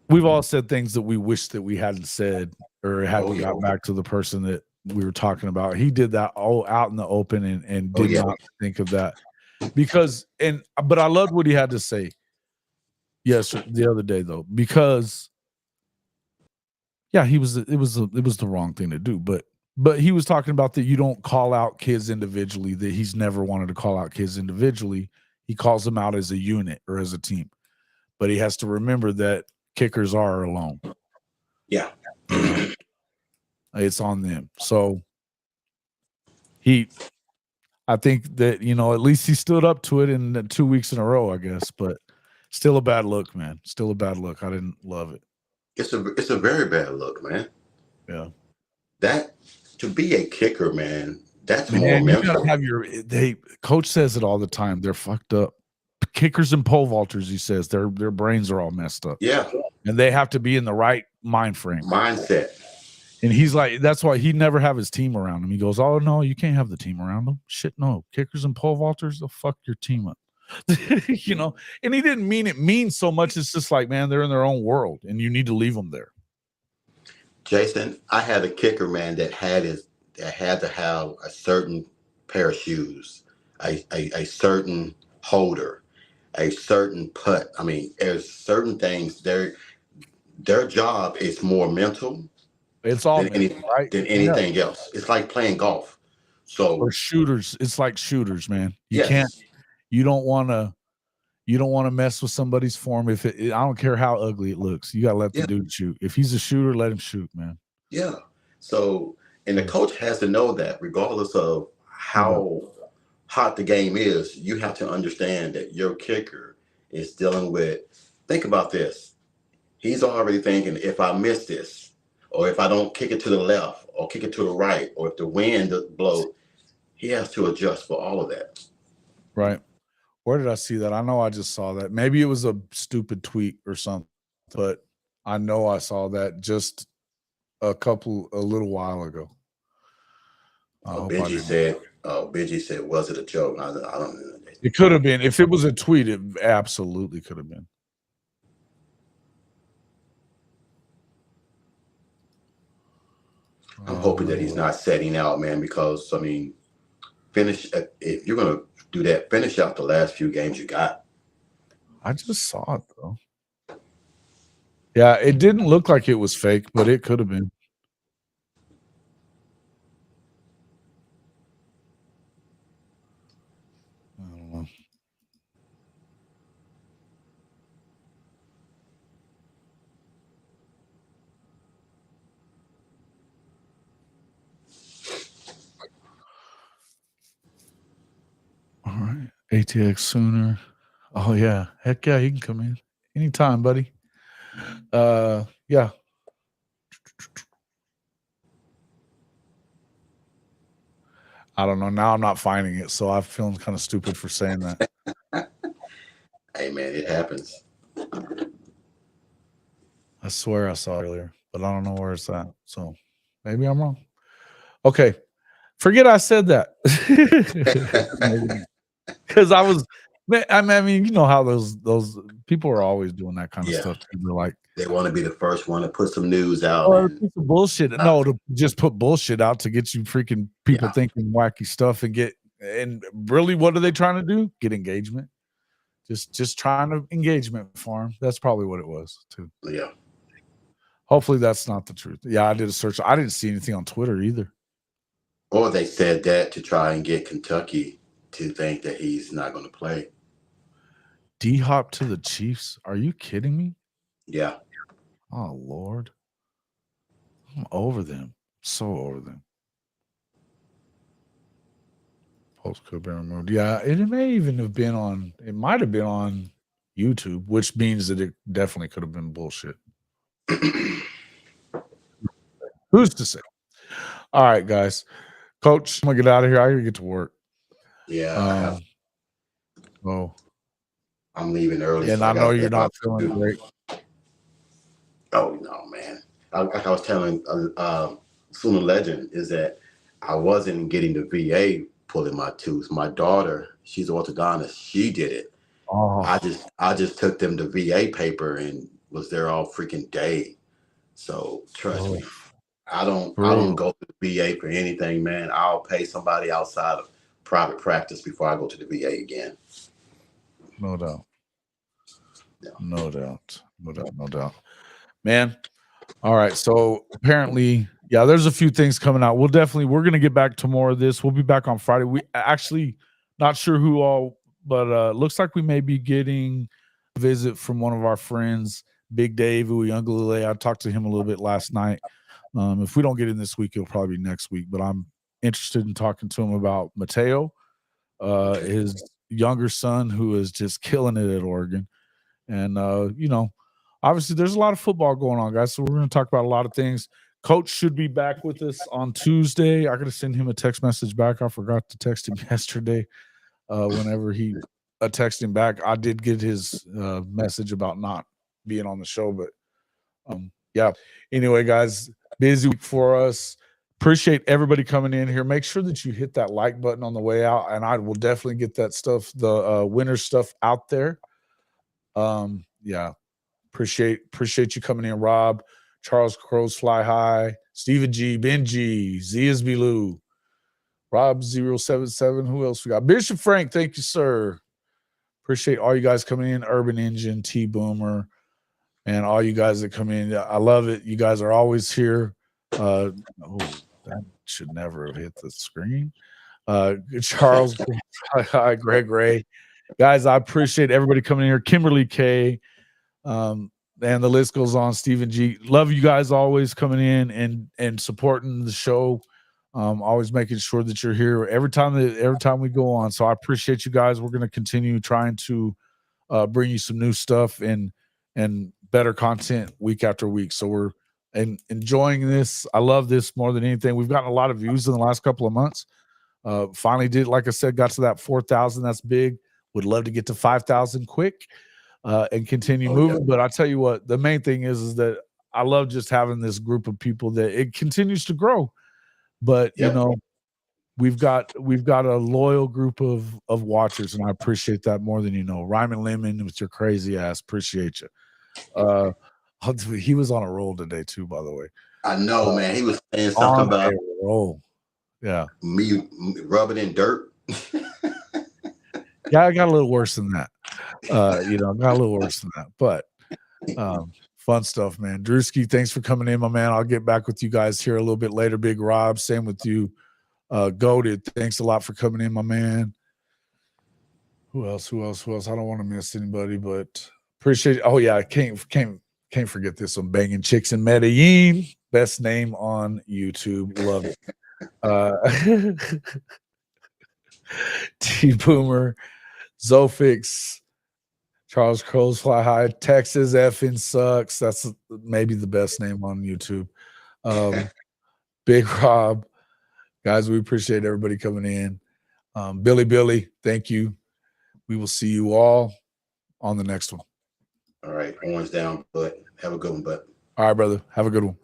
We've all said things that we wish that we hadn't said, or hadn't got back to the person that we were talking about. He did that all out in the open and did not think of that. But I loved what he had to say. Yes, the other day though, because it was the wrong thing to do. But he was talking about that you don't call out kids individually, that he's never wanted to call out kids individually. He calls them out as a unit or as a team. But he has to remember that kickers are alone. Yeah. It's on them. So I think that, at least he stood up to it in 2 weeks in a row, I guess, but still a bad look, man. Still a bad look. I didn't love it. It's a very bad look, man. Yeah. That to be a kicker, man, that's more mental. You gotta have coach says it all the time. They're fucked up. Kickers and pole vaulters, he says, their brains are all messed up. Yeah. And they have to be in the right mindset. And he's like, that's why he never have his team around him. He goes, oh, no, you can't have the team around him. Shit, no. Kickers and pole vaulters, they'll fuck your team up. You know, and he didn't mean it mean so much. It's just like, man, they're in their own world, and you need to leave them there. Jason, I had a kicker, man, that had to have a certain pair of shoes, a certain holder, a certain putt. I mean, there's certain things. Their job is more mental. It's all than anything else. It's like playing golf. So or shooters, it's like shooters, man. You yes. can't. You don't want to mess with somebody's form. If I don't care how ugly it looks, you got to let the dude shoot. If he's a shooter, let him shoot, man. Yeah. So, and the coach has to know that, regardless of how hot the game is, you have to understand that your kicker is dealing with. Think about this. He's already thinking, if I miss this, or if I don't kick it to the left or kick it to the right, or if the wind blows, he has to adjust for all of that. Right. Where did I see that? I know I just saw that. Maybe it was a stupid tweet or something, but I know I saw that just a little while ago. Benji said, was it a joke? I don't know. It could have been. If it was a tweet, it absolutely could have been. I'm hoping that he's not setting out, man, because, I mean, if you're going to do that, finish out the last few games you got. I just saw it, though. Yeah, it didn't look like it was fake, but it could have been. I don't know. All right. ATX Sooner. Oh, yeah. Heck yeah, he can come in anytime, buddy. Yeah. I don't know. Now I'm not finding it, so I'm feeling kind of stupid for saying that. Hey, man, it happens. I swear I saw it earlier, but I don't know where it's at. So maybe I'm wrong. Okay. Forget I said that. Because I mean, you know how those people are always doing that kind of stuff. They're like, they want to be the first one to put some news out. Or bullshit. No, to just put bullshit out to get you freaking people thinking wacky stuff and really, what are they trying to do? Get engagement. Just trying to engagement farm. That's probably what it was too. Yeah. Hopefully that's not the truth. Yeah, I did a search. I didn't see anything on Twitter either. Or they said that to try and get Kentucky to think that he's not going to play. D-Hop to the Chiefs? Are you kidding me? Yeah. Oh, Lord. I'm over them. So over them. Post could have been removed. Yeah, it may even have been on, it might have been on YouTube, which means that it definitely could have been bullshit. Who's to say? All right, guys. Coach, I'm going to get out of here. I got to get to work. Yeah. I'm leaving early. And so I know you're not feeling great. Oh, no, man. Like I was telling Sooner Legend, is that I wasn't getting the VA pulling my tooth. My daughter, she's an orthodontist. She did it. Oh. I just took them the VA paper and was there all freaking day. So trust me, I don't go to the VA for anything, man. I'll pay somebody outside of private practice before I go to the VA again. No doubt. No doubt. Man. All right. So apparently, yeah, there's a few things coming out. We're going to get back to more of this. We'll be back on Friday. We actually not sure who all, but looks like we may be getting a visit from one of our friends, Big Dave Uyunglele. I talked to him a little bit last night. If we don't get in this week, it'll probably be next week, but I'm interested in talking to him about Mateo, his younger son, who is just killing it at Oregon. And, you know, obviously there's a lot of football going on, guys. So we're going to talk about a lot of things. Coach should be back with us on Tuesday. I got to send him a text message back. I forgot to text him yesterday. Whenever he texted him back, I did get his message about not being on the show. But yeah. Anyway, guys, Busy week for us. Appreciate everybody coming in here. Make sure that you hit that like button on the way out, and I will definitely get that stuff, the winter stuff, out there. Yeah, appreciate you coming in, Rob, Charles Crows Fly High, Stephen G, Benji, Ziasby Lou, Rob 077. Who else we got? Bishop Frank, thank you, sir. Appreciate all you guys coming in. Urban Engine, T Boomer, and all you guys that come in. I love it. You guys are always here. Oh, that should never have hit the screen. Charles, hi, Greg Ray. Guys, I appreciate everybody coming in here. Kimberly K. And the list goes on. Stephen G. Love you guys always coming in and supporting the show. Always making sure that you're here every time we go on. So I appreciate you guys. We're going to continue trying to bring you some new stuff and better content week after week. So we're enjoying this. I love this more than anything. We've gotten a lot of views in the last couple of months. Finally did, like I said, got to that 4,000. That's big. Would love to get to 5,000 quick and continue moving. Yeah. But I tell you what, the main thing is that I love just having this group of people that it continues to grow. But you know, we've got a loyal group of watchers, and I appreciate that more than you know. Ryman Lemon with your crazy ass, appreciate you. He was on a roll today too, by the way. I know, man. He was saying something about a roll. Yeah, me rubbing in dirt. Yeah, I got a little worse than that. Got a little worse than that. But fun stuff, man. Drewski, thanks for coming in, my man. I'll get back with you guys here a little bit later. Big Rob, same with you. Goated, thanks a lot for coming in, my man. Who else? I don't want to miss anybody, but appreciate it. Oh yeah, I can't forget this one. Banging Chicks in Medellin, best name on YouTube. Love it. T Boomer, Zofix, Charles Crows Fly High, Texas effing sucks. That's maybe the best name on YouTube. Big Rob, guys, we appreciate everybody coming in. Billy, thank you. We will see you all on the next one. All right, orange down, but have a good one, bud. All right, brother. Have a good one.